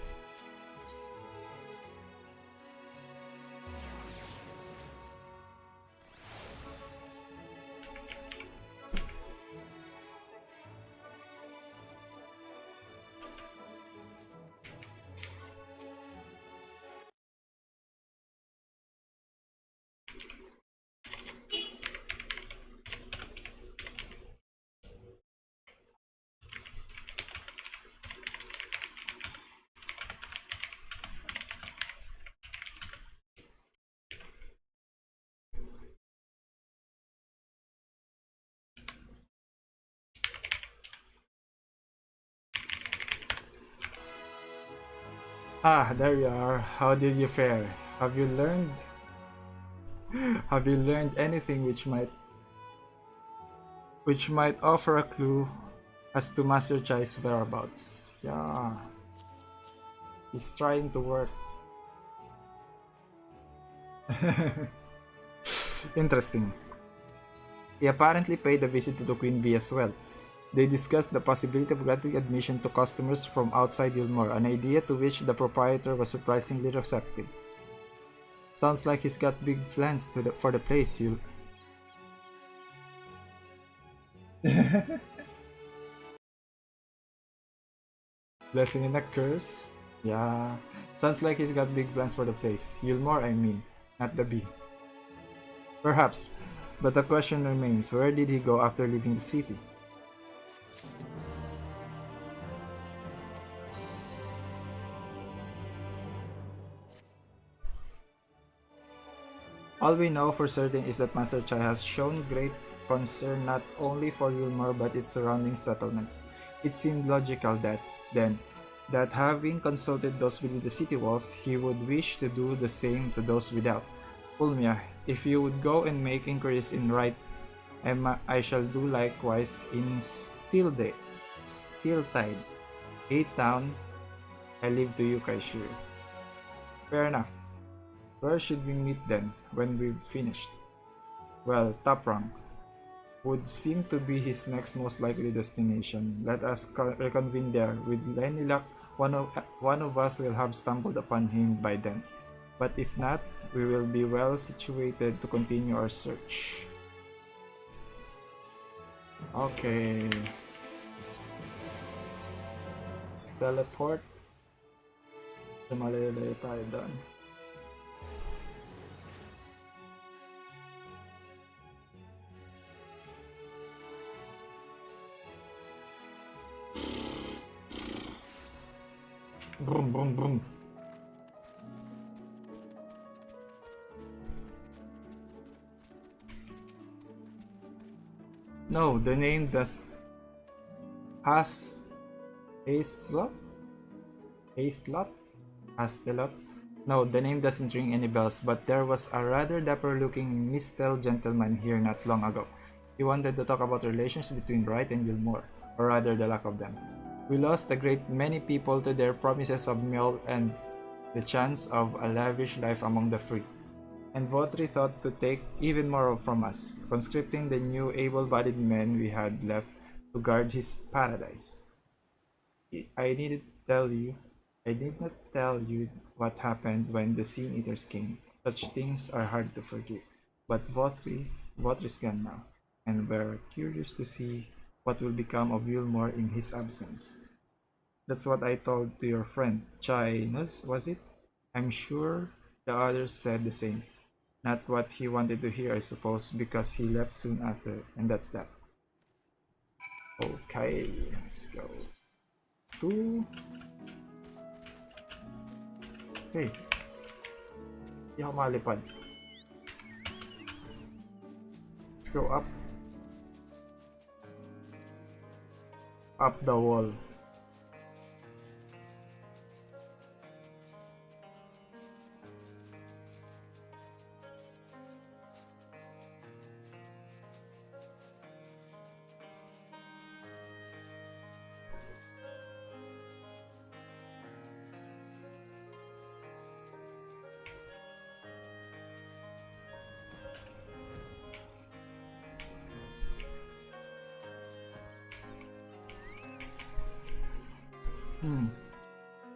[SPEAKER 1] Ah, there you are. How did you fare? Have you learned anything which might offer a clue as to Master Chai's whereabouts? Yeah. He's trying to work. Interesting. He apparently paid a visit to the Queen Bee as well. They discussed the possibility of granting admission to customers from outside Yulmore, an idea to which the proprietor was surprisingly receptive. Sounds like he's got big plans for the place. You. Blessing and a curse? Yeah. Sounds like he's got big plans for the place. Yulmore, I mean, not the bee. Perhaps. But the question remains, where did he go after leaving the city? All we know for certain is that Master Chai has shown great concern not only for Yulmore but its surrounding settlements. It seemed logical that, then, that having consulted those within the city walls, he would wish to do the same to those without. Ulmia, if you would go and make inquiries in Right, I shall do likewise in Steeltide. 8 Town, I leave to you, Kaishir. Fair enough. Where should we meet then, when we've finished? Well, Top Rank would seem to be his next most likely destination. Let us reconvene there. With any luck, one of us will have stumbled upon him by then. But if not, we will be well situated to continue our search. Okay. Let's teleport. Malayo tayo doon. Boom, boom, boom. No, the name does Hastelot? Hastelot? No, the name doesn't ring any bells, but there was a rather dapper-looking Mistel gentleman here not long ago. He wanted to talk about relations between Wright and Gilmore, or rather the lack of them. We lost a great many people to their promises of meal and the chance of a lavish life among the free. And Votri thought to take even more from us, conscripting the new able-bodied men we had left to guard his paradise. I did not tell you what happened when the Sin Eaters came. Such things are hard to forgive. But Votri's gone now, and we're curious to see what will become of Wilmore in his absence. That's what I told to your friend, Chinus, was it? I'm sure the others said the same. Not what he wanted to hear, I suppose, because he left soon after, and that's that. Okay, let's go. 2. Okay. Hindi ako malipad. Let's go up. Up the wall.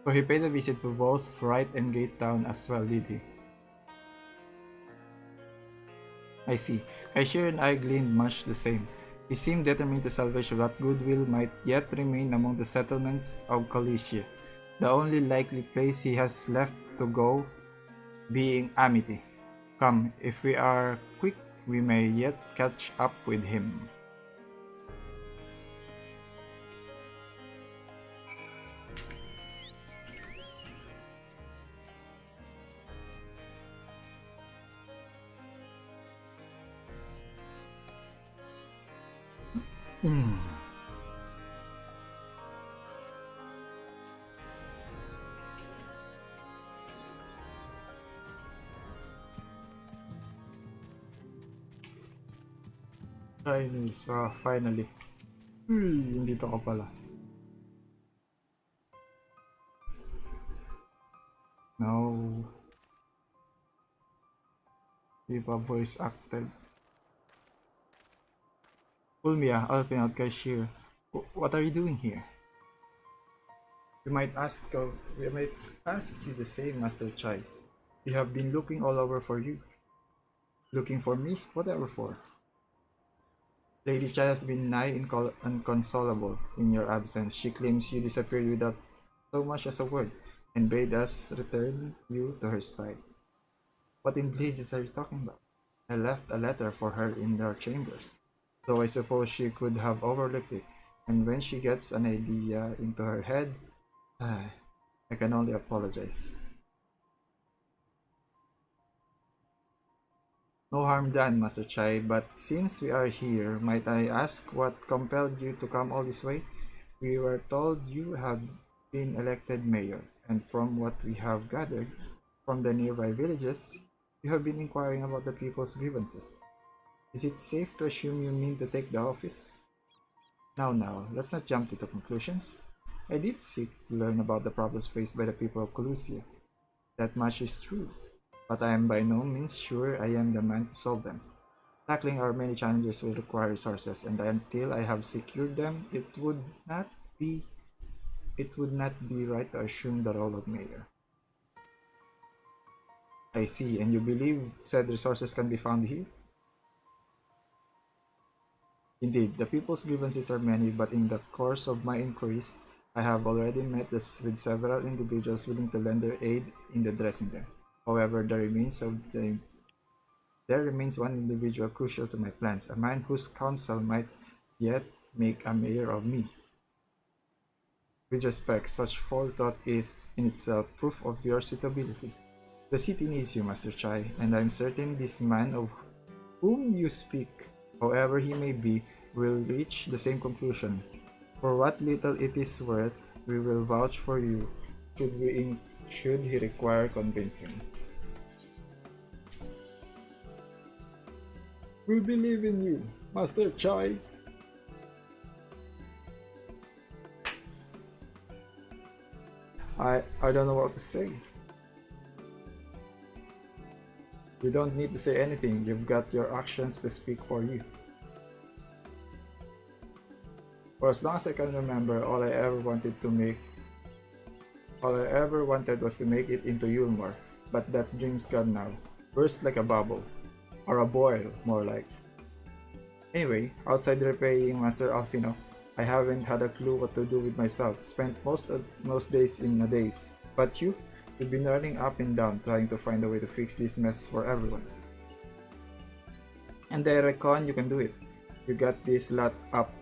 [SPEAKER 1] So he paid a visit to both Wright and Gate Town as well, did he? I see. Kaishir and I gleaned much the same. He seemed determined to salvage what goodwill might yet remain among the settlements of Calicia, the only likely place he has left to go being Amity. Come, if we are quick, we may yet catch up with him. Chinese, finally. Dito ka pala. No. Di pa voice acted. Ulmia, helping out Kaishir. What are you doing here? We might ask you the same, Master Chai. We have been looking all over for you. Looking for me? Whatever for. Lady Chai has been nigh inconsolable in your absence. She claims you disappeared without so much as a word, and bade us return you to her side. What in blazes are you talking about? I left a letter for her in their chambers, though I suppose she could have overlooked it, and when she gets an idea into her head, I can only apologize. No harm done, Master Chai, but since we are here, might I ask what compelled you to come all this way? We were told you had been elected mayor, and from what we have gathered from the nearby villages, you have been inquiring about the people's grievances. Is it safe to assume you mean to take the office? Now, let's not jump to conclusions. I did seek to learn about the problems faced by the people of Colusia. That much is true, but I am by no means sure I am the man to solve them. Tackling our many challenges will require resources, and until I have secured them, be it would not be right to assume the role of mayor. I see, and you believe said resources can be found here? Indeed, the people's grievances are many, but in the course of my inquiries, I have already met with several individuals willing to lend their aid in addressing them. However, there remains one individual crucial to my plans, a man whose counsel might yet make a mayor of me. With respect, such forethought is in itself proof of your suitability. The city needs you, Master Chai, and I am certain this man of whom you speak, however he may be, will reach the same conclusion. For what little it is worth, we will vouch for you, should he require convincing. We believe in you, Master Chai. I don't know what to say. You don't need to say anything, you've got your actions to speak for you. For as long as I can remember, all I ever wanted was to make it into Yulmore, but that dream's gone now. Burst like a bubble. Or a boil, more like. Anyway, outside repaying Master Alfino, I haven't had a clue what to do with myself. Spent most days in a daze. But you've been running up and down trying to find a way to fix this mess for everyone. And I reckon you can do it. You got this lot up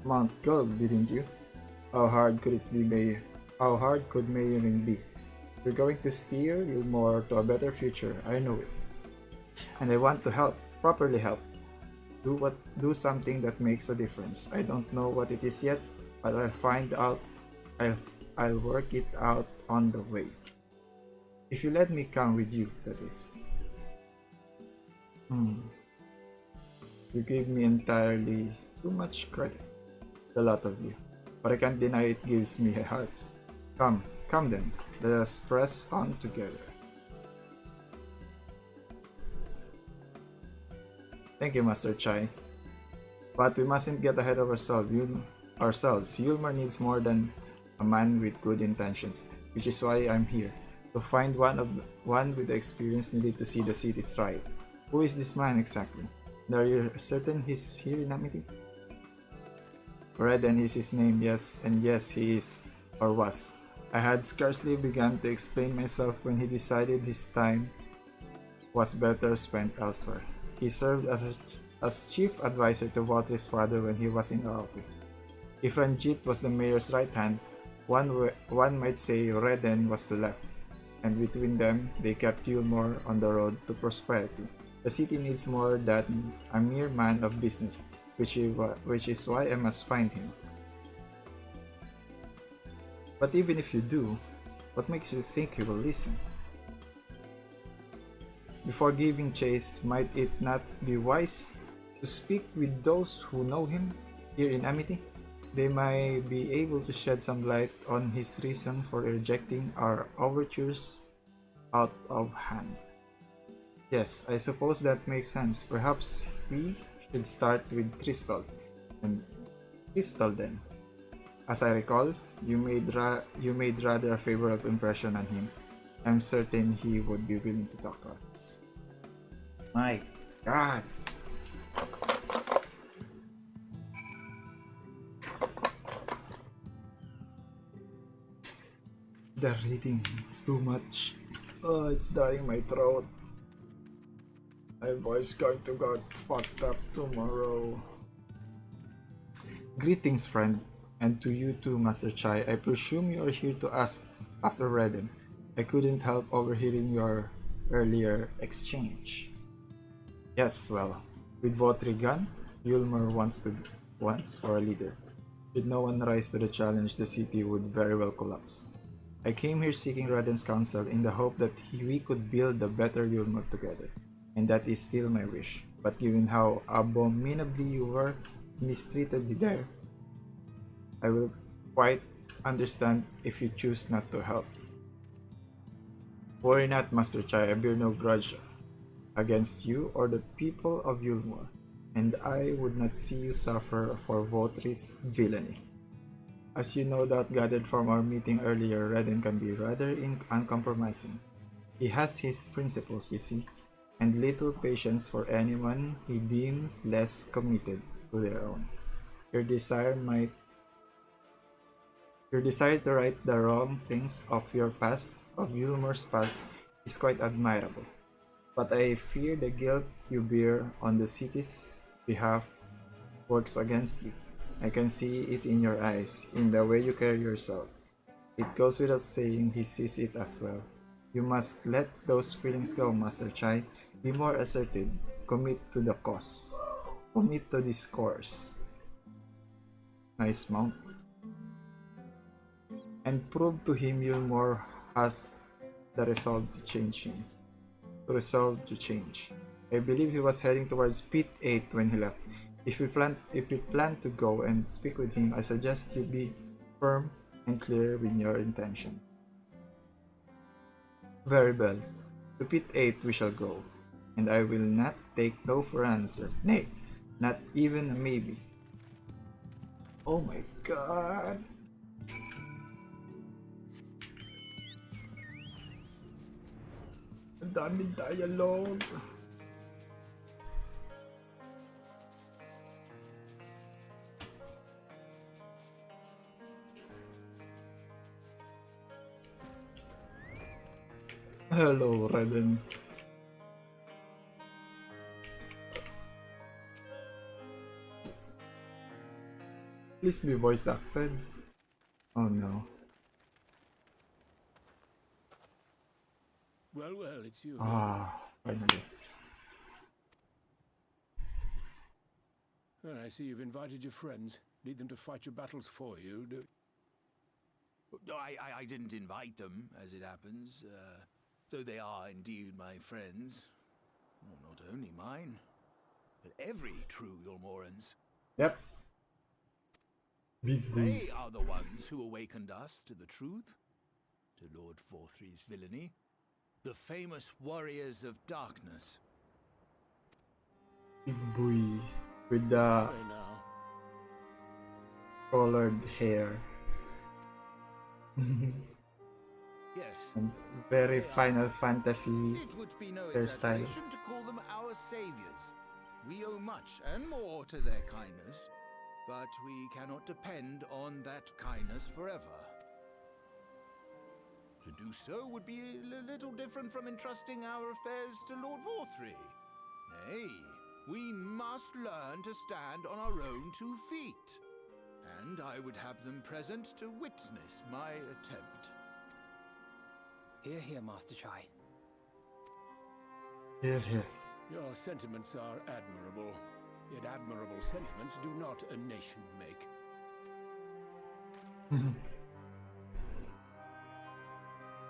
[SPEAKER 1] Mount Gold, didn't you? How hard could mayoring be? You're going to steer Gilmore to a better future, I know it. And I want to help, properly help. Do something that makes a difference. I don't know what it is yet, but I'll find out. I'll work it out on the way. If you let me come with you, that is. You give me entirely too much credit, the lot of you. But I can't deny it gives me a heart. Come then, let us press on together. Thank you, Master Chai. But we mustn't get ahead of ourselves. Yulmar needs more than a man with good intentions, which is why I'm here, to find one with the experience needed to see the city thrive. Who is this man exactly? And are you certain he's here in Amity? Redden is his name, yes, and yes, he is, or was. I had scarcely begun to explain myself when he decided his time was better spent elsewhere. He served as chief advisor to Walter's father when he was in office. If Ranjit was the mayor's right hand, one might say Redden was the left, and between them they kept Yulmore on the road to prosperity. The city needs more than a mere man of business, which is why I must find him. But even if you do, what makes you think he will listen? Before giving chase, might it not be wise to speak with those who know him here in Amity? They may be able to shed some light on his reason for rejecting our overtures out of hand. Yes, I suppose that makes sense. Perhaps we should start with Crystal. And Crystal then. As I recall, you made rather a favorable impression on him. I'm certain he would be willing to talk to us. My God! The reading, it's too much. Oh, it's dying my throat. My voice going to get fucked up tomorrow. Greetings, friend, and to you too, Master Chai. I presume you are here to ask after Redden. I couldn't help overhearing your earlier exchange. Yes, well, with Votrigan, Yulmer wants for a leader. Should no one rise to the challenge, the city would very well collapse. I came here seeking Redden's counsel in the hope that we could build a better Yulmer together, and that is still my wish. But given how abominably you were mistreated there, I will quite understand if you choose not to help. Worry not, Master Chai, I bear no grudge against you or the people of Yulmore, and I would not see you suffer for Votri's villainy. As you no doubt gathered from our meeting earlier, Redden can be rather uncompromising. He has his principles, you see, and little patience for anyone he deems less committed to their own. Your desire might Your desire to right the wrong things of your past, of Yulmer's past, is quite admirable. But I fear the guilt you bear on the city's behalf works against you. I can see it in your eyes, in the way you carry yourself. It goes without saying he sees it as well. You must let those feelings go, Master Chai. Be more assertive. Commit to the cause. Commit to this course. Nice mount. And prove to him Yulmore has the resolve to change him. Resolve to change. I believe he was heading towards Pit 8 when he left. If you plan to go and speak with him, I suggest you be firm and clear with your intention. Very well. To Pit 8 we shall go, and I will not take no for an answer. Nay, not even a maybe. Oh my god. Ang daming dialogue. Hello, Redden. Please be voice acted. Oh no.
[SPEAKER 5] Well, well, it's you.
[SPEAKER 1] Finally.
[SPEAKER 5] Well, I see you've invited your friends. Need them to fight your battles for you.
[SPEAKER 6] I didn't invite them, as it happens, though they are indeed my friends. Well, not only mine, but every true Yulmoran's.
[SPEAKER 1] Yep. Big boy.
[SPEAKER 6] They are the ones who awakened us to the truth, to Lord Vorthry's villainy, the famous warriors of darkness.
[SPEAKER 1] Big boy. With the
[SPEAKER 5] Hey now.
[SPEAKER 1] colored hair.
[SPEAKER 6] Yes.
[SPEAKER 1] And very
[SPEAKER 6] They are.
[SPEAKER 1] Final Fantasy.
[SPEAKER 6] It would be no
[SPEAKER 1] Hairstyle.
[SPEAKER 6] exaggeration to call them our saviors. We owe much and more to their kindness, but we cannot depend on that kindness forever. To do so would be a little different from entrusting our affairs to Lord Vorthry. Nay, we must learn to stand on our own 2 feet. And I would have them present to witness my attempt.
[SPEAKER 4] Hear, hear, Master Chai.
[SPEAKER 1] Here.
[SPEAKER 5] Your sentiments are admirable. Yet admirable sentiments do not a nation make.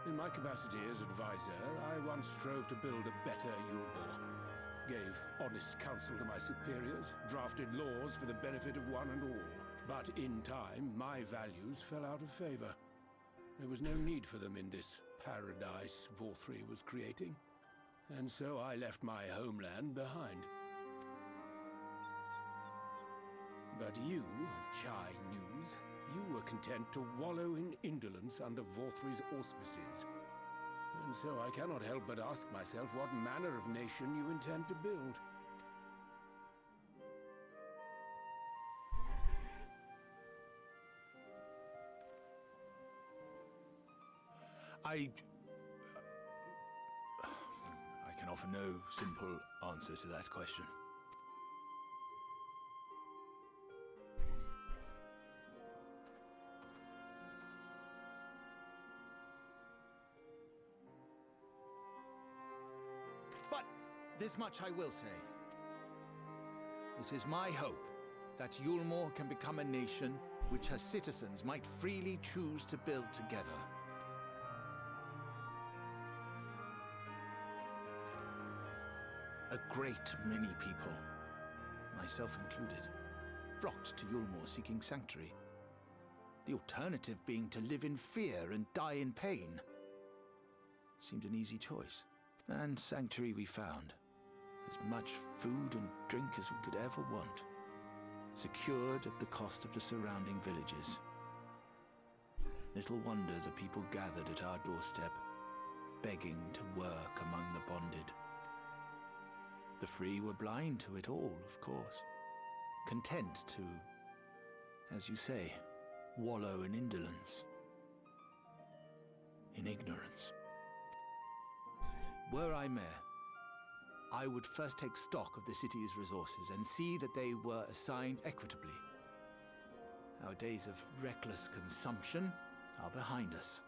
[SPEAKER 5] In my capacity as advisor, I once strove to build a better Yulmore. Gave honest counsel to my superiors, drafted laws for the benefit of one and all. But in time, my values fell out of favor. There was no need for them in this paradise Vorthry was creating. And so I left my homeland behind. But you, Chai News, you were content to wallow in indolence under Vorthry's auspices. And so I cannot help but ask myself what manner of nation you intend to build. I can offer no simple answer to that question. But this much I will say. It is my hope that Yulmore can become a nation which her citizens might freely choose to build together. A great many people, myself included, flocked to Yulmore seeking sanctuary. The alternative being to live in fear and die in pain. Seemed an easy choice. And sanctuary we found. As much food and drink as we could ever want. Secured at the cost of the surrounding villages. Little wonder the people gathered at our doorstep, begging to work among the bonded. The free were blind to it all, of course. Content to, as you say, wallow in indolence. In ignorance. Were I mayor, I would first take stock of the city's resources and see that they were assigned equitably. Our days of reckless consumption are behind us.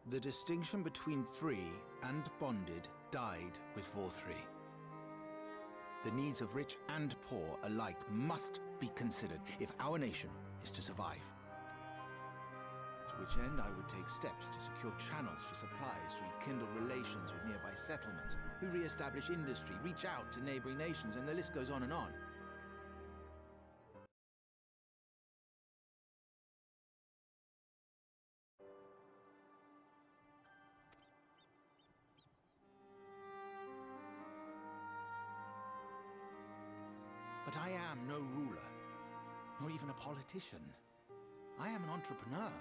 [SPEAKER 5] The distinction between free and bonded died with Vorthri. The needs of rich and poor alike must be considered if our nation is to survive. To which end I would take steps to secure channels for supplies, rekindle relations with nearby settlements, who re-establish industry, reach out to neighboring nations, and the list goes on and on. But I am no ruler, nor even a politician. I am an entrepreneur.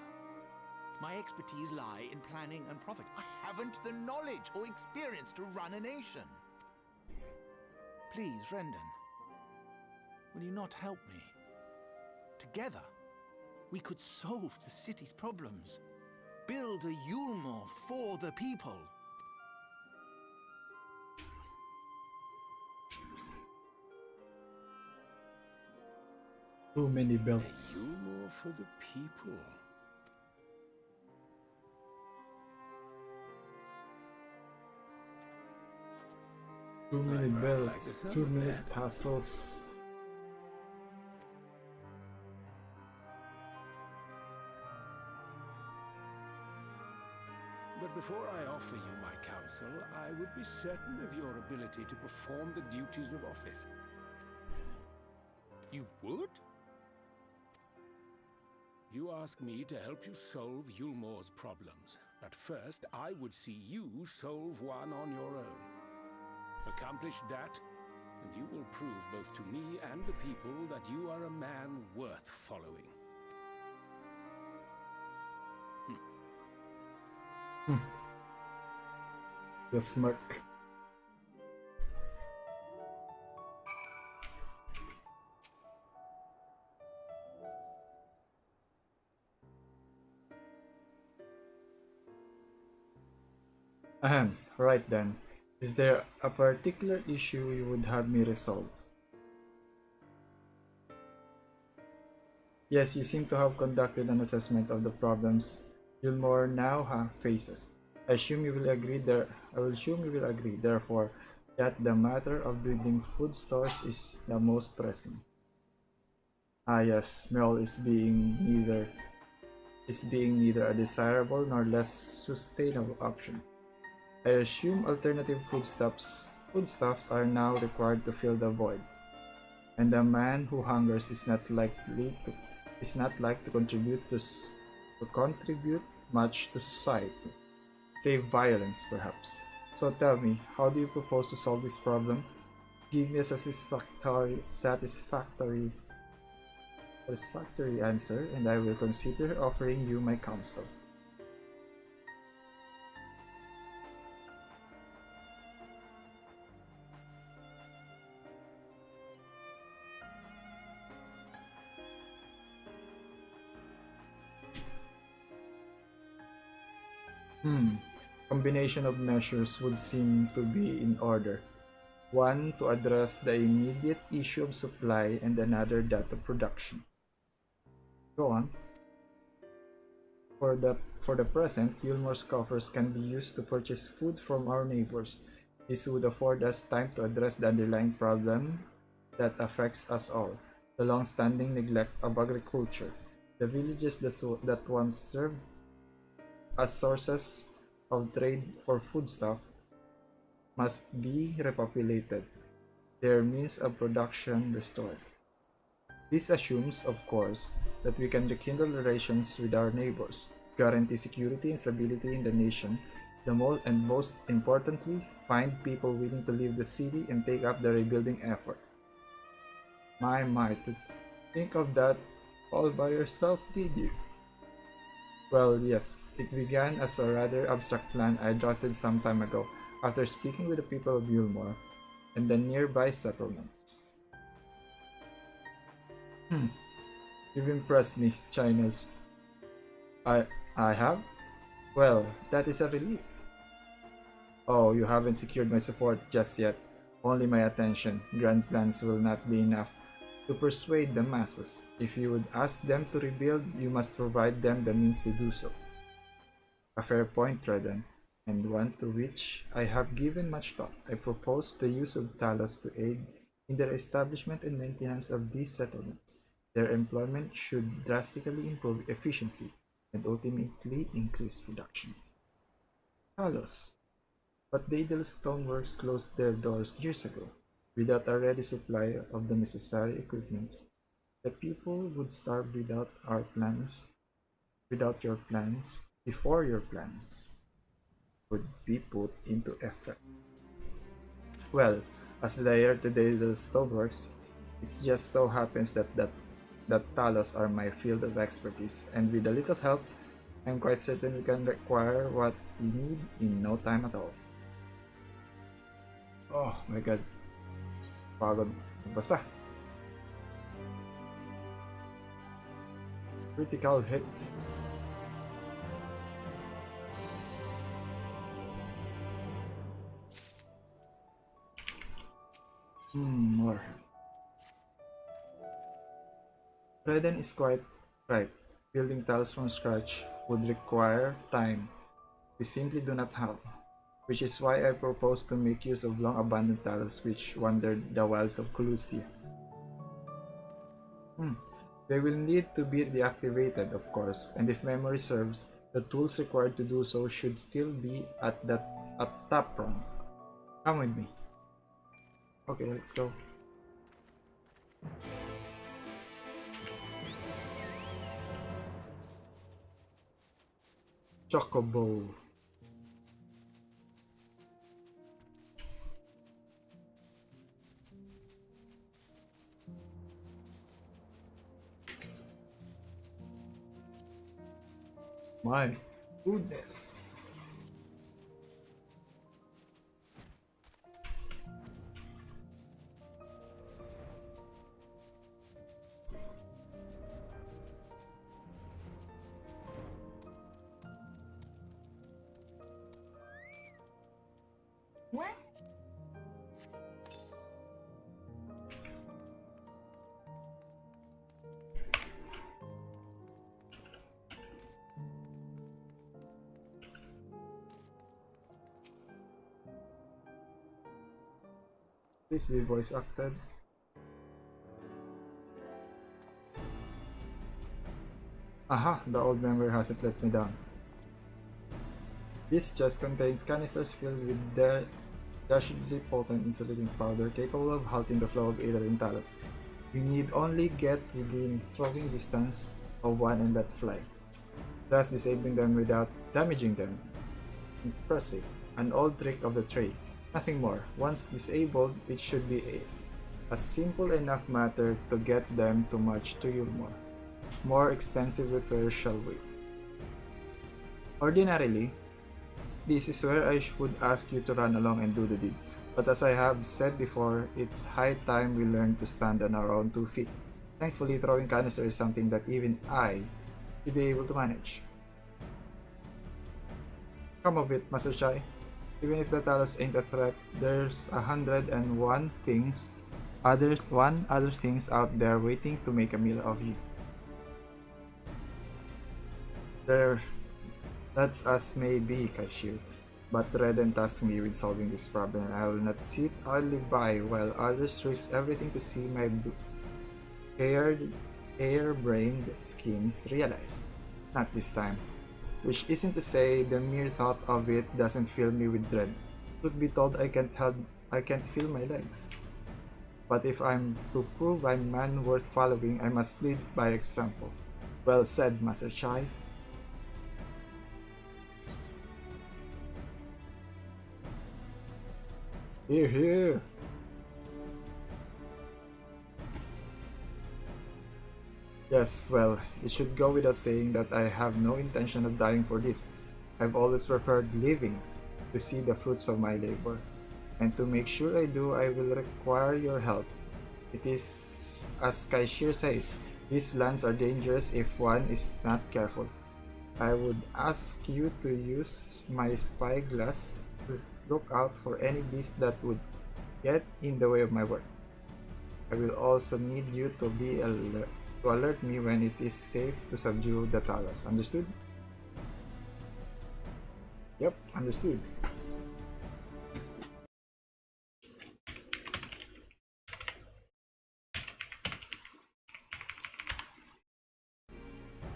[SPEAKER 5] My expertise lie in planning and profit. I haven't the knowledge or experience to run a nation. Please, Rendon, will you not help me? Together, we could solve the city's problems. Build a Yulmore for the people.
[SPEAKER 1] Too many belts.
[SPEAKER 5] Yulmore for the people.
[SPEAKER 1] Too many
[SPEAKER 5] I'd rather like the
[SPEAKER 1] belts.
[SPEAKER 5] sound
[SPEAKER 1] Too
[SPEAKER 5] of
[SPEAKER 1] many
[SPEAKER 5] that.
[SPEAKER 1] tassels.
[SPEAKER 5] But before I offer you my counsel, I would be certain of your ability to perform the duties of office. You would? You ask me to help you solve Yulmore's problems. But first, I would see you solve one on your own. Accomplish that, and you will prove both to me and the people that you are a man worth following.
[SPEAKER 1] The smirk. Ahem, right then. Is there a particular issue you would have me resolve? Yes, you seem to have conducted an assessment of the problems Yulmore now faces. I will assume you will agree, therefore, that the matter of building food stores is the most pressing. Ah yes, Mel is being neither a desirable nor less sustainable option. I assume alternative foodstuffs are now required to fill the void, and a man who hungers is not likely to contribute much to society, save violence perhaps. So tell me, how do you propose to solve this problem? Give me a satisfactory answer, and I will consider offering you my counsel. Combination of measures would seem to be in order. One to address the immediate issue of supply and another that of production. Go on. For the present, Yulmore's coffers can be used to purchase food from our neighbors. This would afford us time to address the underlying problem that affects us all, the long-standing neglect of agriculture. The villages that once served as sources of trade for foodstuff must be repopulated, their means of production restored. This assumes, of course, that we can rekindle relations with our neighbors, guarantee security and stability in the nation, and most importantly, find people willing to leave the city and take up the rebuilding effort. My, to think of that all by yourself, did you? Well, yes, it began as a rather abstract plan I drafted some time ago after speaking with the people of Yulmore and the nearby settlements. You've impressed me, Chinos. I have? Well, that is a relief. Oh, you haven't secured my support just yet. Only my attention. Grand plans will not be enough to persuade the masses. If you would ask them to rebuild, you must provide them the means to do so. A fair point, Redden, and one to which I have given much thought. I propose the use of Talos to aid in the establishment and maintenance of these settlements. Their employment should drastically improve efficiency and ultimately increase production. Talos. But Daedalus Stoneworks closed their doors years ago. Without a ready supply of the necessary equipments, the people would starve without your plans, before your plans would be put into effect. Well, as the heir to Daedalus Stoneworks, it just so happens that Talos are my field of expertise, and with a little help, I'm quite certain we can acquire what we need in no time at all. Oh my god. Pagod basa. Critical hit. More. Reden is quite right. Building tiles from scratch would require time we simply do not have, which is why I propose to make use of long abandoned tiles which wandered the wilds of Colusia. They will need to be deactivated, of course, and if memory serves, the tools required to do so should still be at top rung. Come with me. Okay, let's go. Chocobo. My goodness. What? Please be voice acted. Aha, the old memory hasn't let me down. This chest contains canisters filled with dashingly potent insulating powder capable of halting the flow of aether in Talos. You need only get within throwing distance of one and let fly, thus disabling them without damaging them. Impressive. An old trick of the trade. Nothing more. Once disabled, it should be a simple enough matter to get them to march to Yulmore. More extensive repairs shall wait. Ordinarily, this is where I would ask you to run along and do the deed. But as I have said before, it's high time we learn to stand on our own 2 feet. Thankfully, throwing canister is something that even I should be able to manage. Come of it, Master Chai. Even if the Talos ain't a threat, there's 101 things, other things out there waiting to make a meal of you. There, that's as may be, Cashew. But Redden tasked me with solving this problem, and I will not sit idly by while others risk everything to see my hair-brained schemes realized. Not this time. Which isn't to say the mere thought of it doesn't fill me with dread. Truth be told, I can't feel my legs. But if I'm to prove I'm a man worth following, I must lead by example. Well said, Master Chai. Here, here. Yes, well, it should go without saying that I have no intention of dying for this. I've always preferred living to see the fruits of my labor. And to make sure I do, I will require your help. It is, as Kaishir says, these lands are dangerous if one is not careful. I would ask you to use my spyglass to look out for any beast that would get in the way of my work. I will also need you to be to alert me when it is safe to subdue the Talos. Understood? Yep, understood.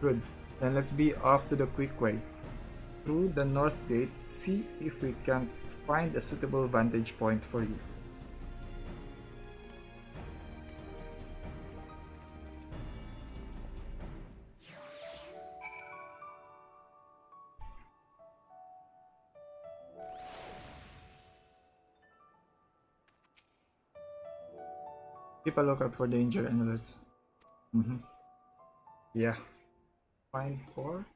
[SPEAKER 1] Good. Then let's be off to the quick way. Through the north gate, see if we can find a suitable vantage point for you. Keep a lookout for danger and alert. Yeah. Find 4.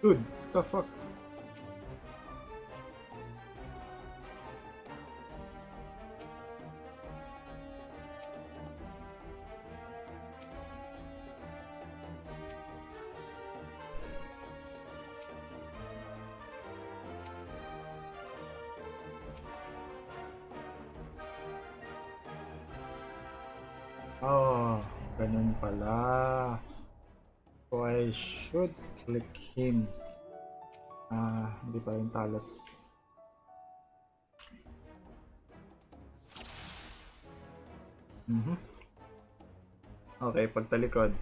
[SPEAKER 1] Dude, the fuck? Oh, ganun pala. So I should click him. Hindi pa rin Talos. Okay, pagtalikod.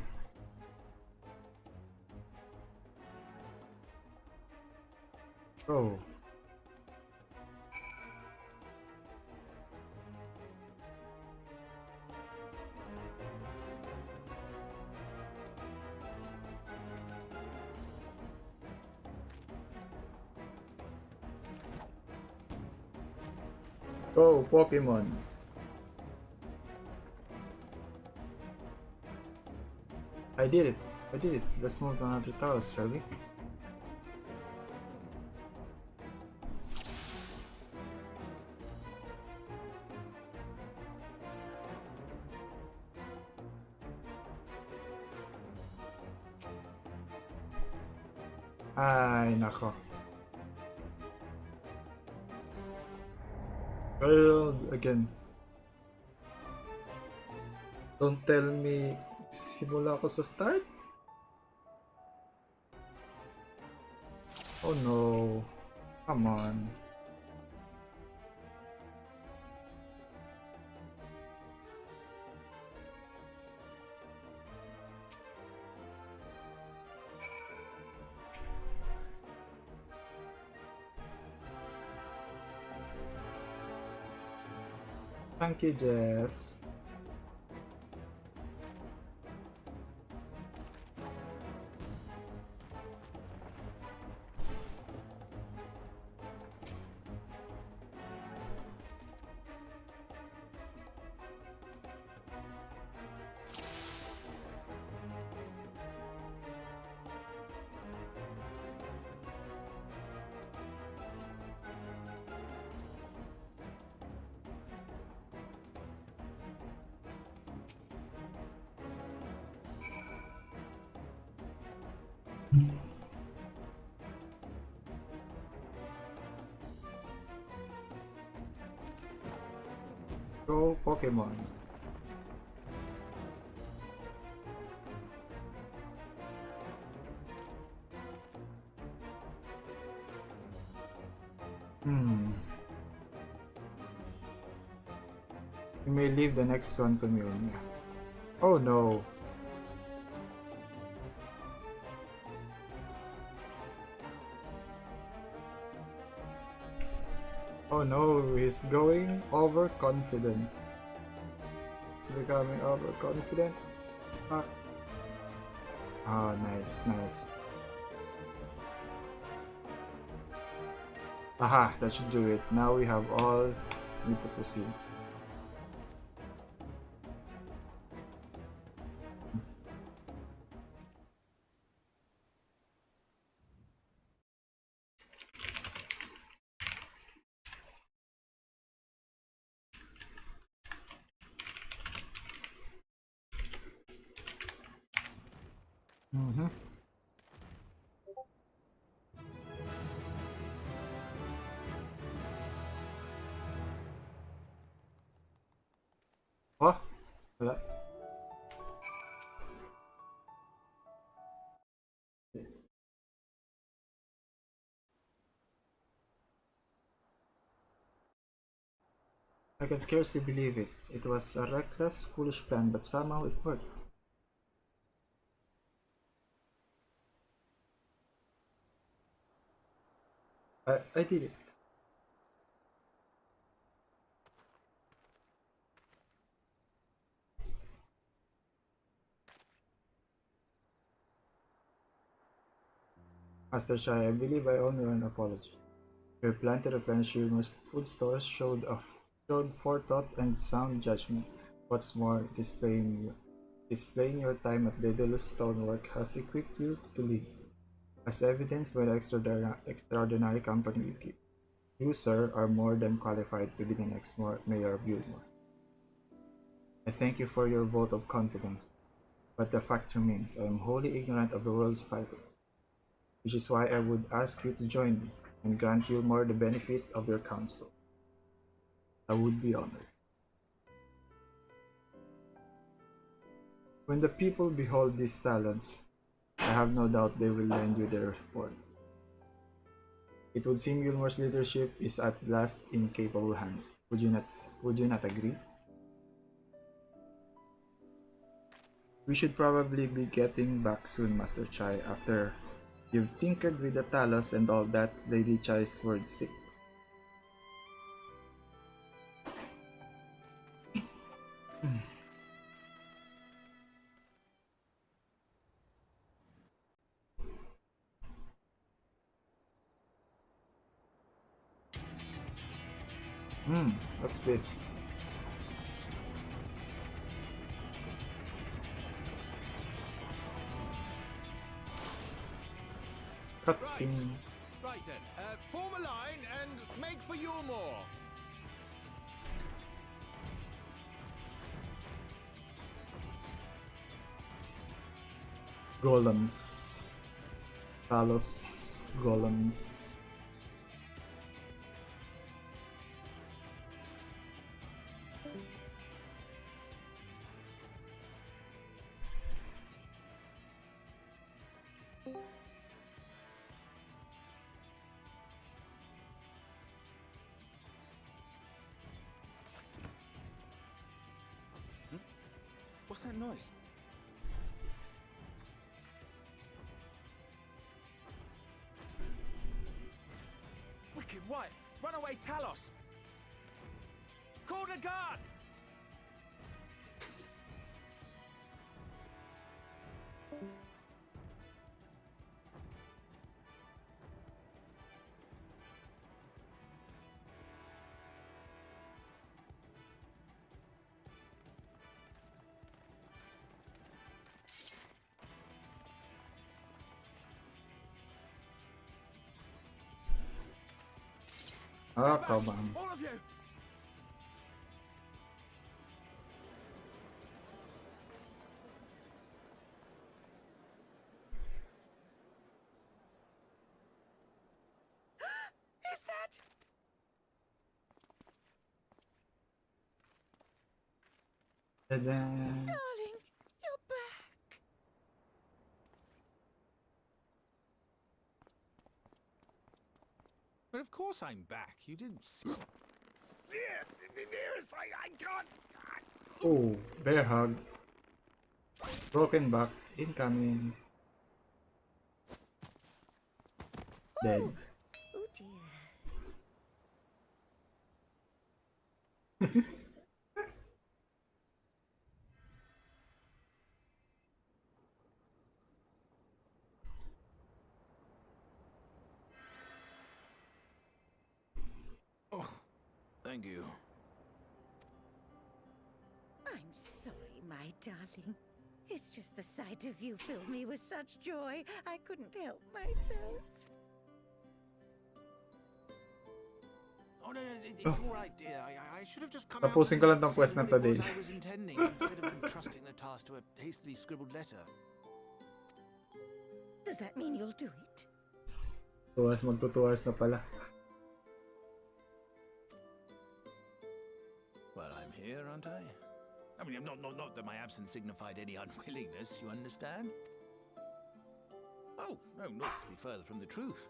[SPEAKER 1] Oh. Go, Pokemon! I did it! I did it! Let's move to another tower, shall we? Ay, nako. Well, again. Don't tell me simula ako sa start? Oh no. Come on. Thank you, Jess. Go Pokemon. You may leave the next one to me. Oh no. Oh no, he's going overconfident. It's becoming overconfident. Ah, oh, nice, nice. Aha, that should do it. Now we have all need to proceed. Oh, wala. Yes. I can scarcely believe it. It was a reckless, foolish plan, but somehow it worked. I did it. Master Chai, I believe I owe you an apology. Your plan to replenish your food stores showed forethought and sound judgment. What's more, displaying your time at Daedalus Stonework has equipped you to lead, as evidenced by the extraordinary company you keep. You, sir, are more than qualified to be the next mayor of Gilmore. I thank you for your vote of confidence, but the fact remains I am wholly ignorant of the world's fighting, which is why I would ask you to join me and grant Gilmore the benefit of your counsel. I would be honored. When the people behold these talents, I have no doubt they will lend you their support. It would seem Gilmore's leadership is at last in capable hands. Would you not agree? We should probably be getting back soon, Master Chai, after you've tinkered with the Talos and all that. Lady Chai's word sick. What's this? Cutscene.
[SPEAKER 6] Right then, form a line and make for Yulmore.
[SPEAKER 1] Golems. Talos golems.
[SPEAKER 4] What's that noise? Wicked wife! Runaway Talos! Call the guard!
[SPEAKER 1] Oh, come on.
[SPEAKER 6] All of you!
[SPEAKER 1] Ta-da!
[SPEAKER 2] Darling, you're back.
[SPEAKER 6] But of course I'm back. You didn't see. Dearest, I can't.
[SPEAKER 1] Oh, bear hug. Broken back. Incoming. Dead.
[SPEAKER 2] Oh dear.
[SPEAKER 6] Oh, thank you.
[SPEAKER 2] I'm sorry, my darling. It's just the sight of you filled me with such joy, I couldn't help myself.
[SPEAKER 6] Oh no, it's all right, dear. I should have just come out
[SPEAKER 1] Tapusin ko lang
[SPEAKER 6] and
[SPEAKER 1] tong
[SPEAKER 6] seen
[SPEAKER 1] quest na
[SPEAKER 6] what
[SPEAKER 1] to,
[SPEAKER 6] it was
[SPEAKER 1] Dale.
[SPEAKER 6] I was intending instead of entrusting the task to a hastily scribbled letter.
[SPEAKER 2] Does that mean you'll do it?
[SPEAKER 1] 2 hours, magto 2 hours na pala.
[SPEAKER 6] Well, I'm here, aren't I? I mean, not that my absence signified any unwillingness, you understand? Oh, no, not to be further from the truth.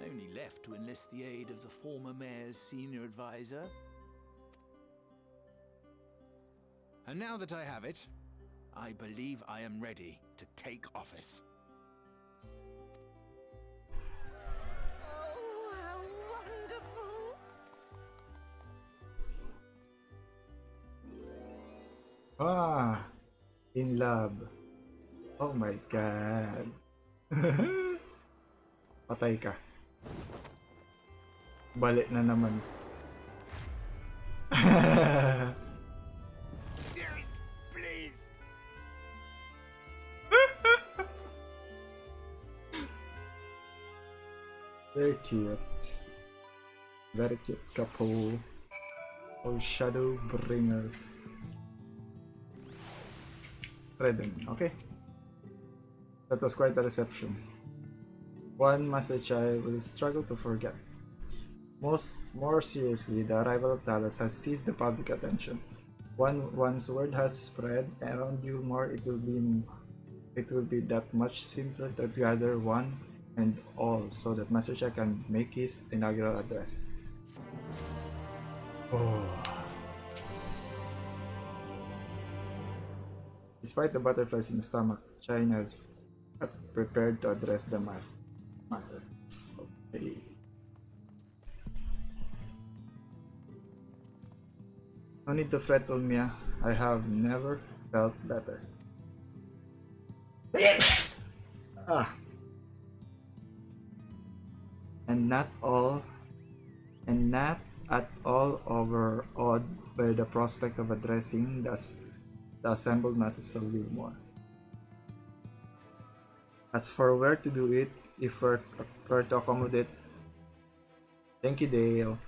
[SPEAKER 6] I only left to enlist the aid of the former mayor's senior advisor. And now that I have it, I believe I am ready to take office.
[SPEAKER 2] Oh, how wonderful!
[SPEAKER 1] Ah! In love. Oh my god. Patay ka. Balik na naman.
[SPEAKER 6] Dearest, please!
[SPEAKER 1] Very cute. Very cute couple. Oh, Shadowbringers. Redden. Okay. That was quite a reception. One Master Chai will struggle to forget. More seriously, the arrival of Talos has seized the public attention. Once word has spread around you more, it will be that much simpler to gather one and all so that Master Chai can make his inaugural address. Oh. Despite the butterflies in the stomach, China is prepared to address the masses. Okay. No need to fret, Ulmia. I have never felt better. Ah. And not at all overawed by the prospect of addressing the assembled masses of Wilmore. As for where to do it, if we're to accommodate, thank you, Dale.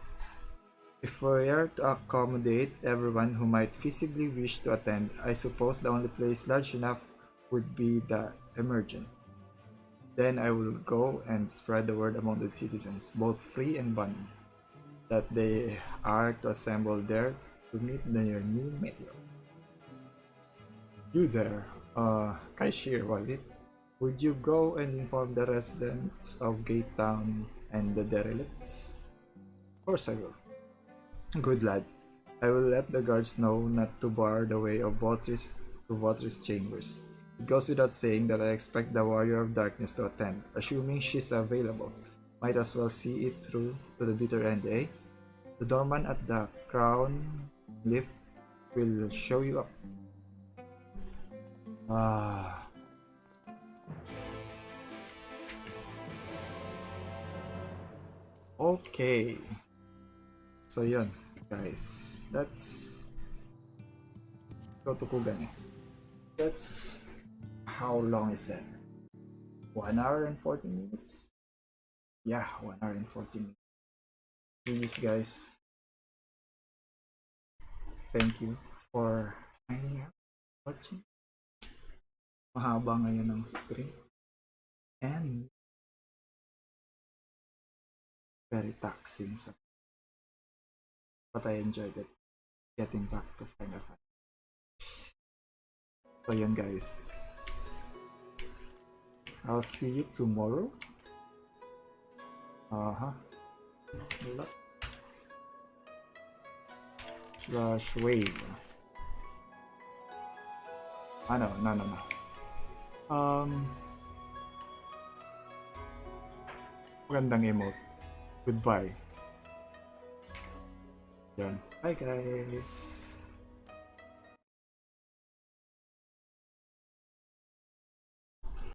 [SPEAKER 1] If we are to accommodate everyone who might feasibly wish to attend, I suppose the only place large enough would be the Emergent. Then I will go and spread the word among the citizens, both free and bond, that they are to assemble there to meet their new mayor. You there, Kaishir, was it? Would you go and inform the residents of Gate Town and the derelicts? Of course I will. Good lad. I will let the guards know not to bar the way of Voltris to Voltris chambers. It goes without saying that I expect the Warrior of Darkness to attend, assuming she's available. Might as well see it through to the bitter end, eh? The doorman at the crown lift will show you up. Ah. Okay. So yun, guys. That's Totokugan eh. That's how long is that? 1 hour and 40 minutes? Yeah, 1 hour and 40 minutes. Please guys. Thank you for hanging out, watching. Mahaba ngayon ng stream. And very taxing. But I enjoyed it. Getting back to Final Fantasy. So yan guys. I'll see you tomorrow. Rush wave. No. Magandang emote. Goodbye. Yan. Bye guys.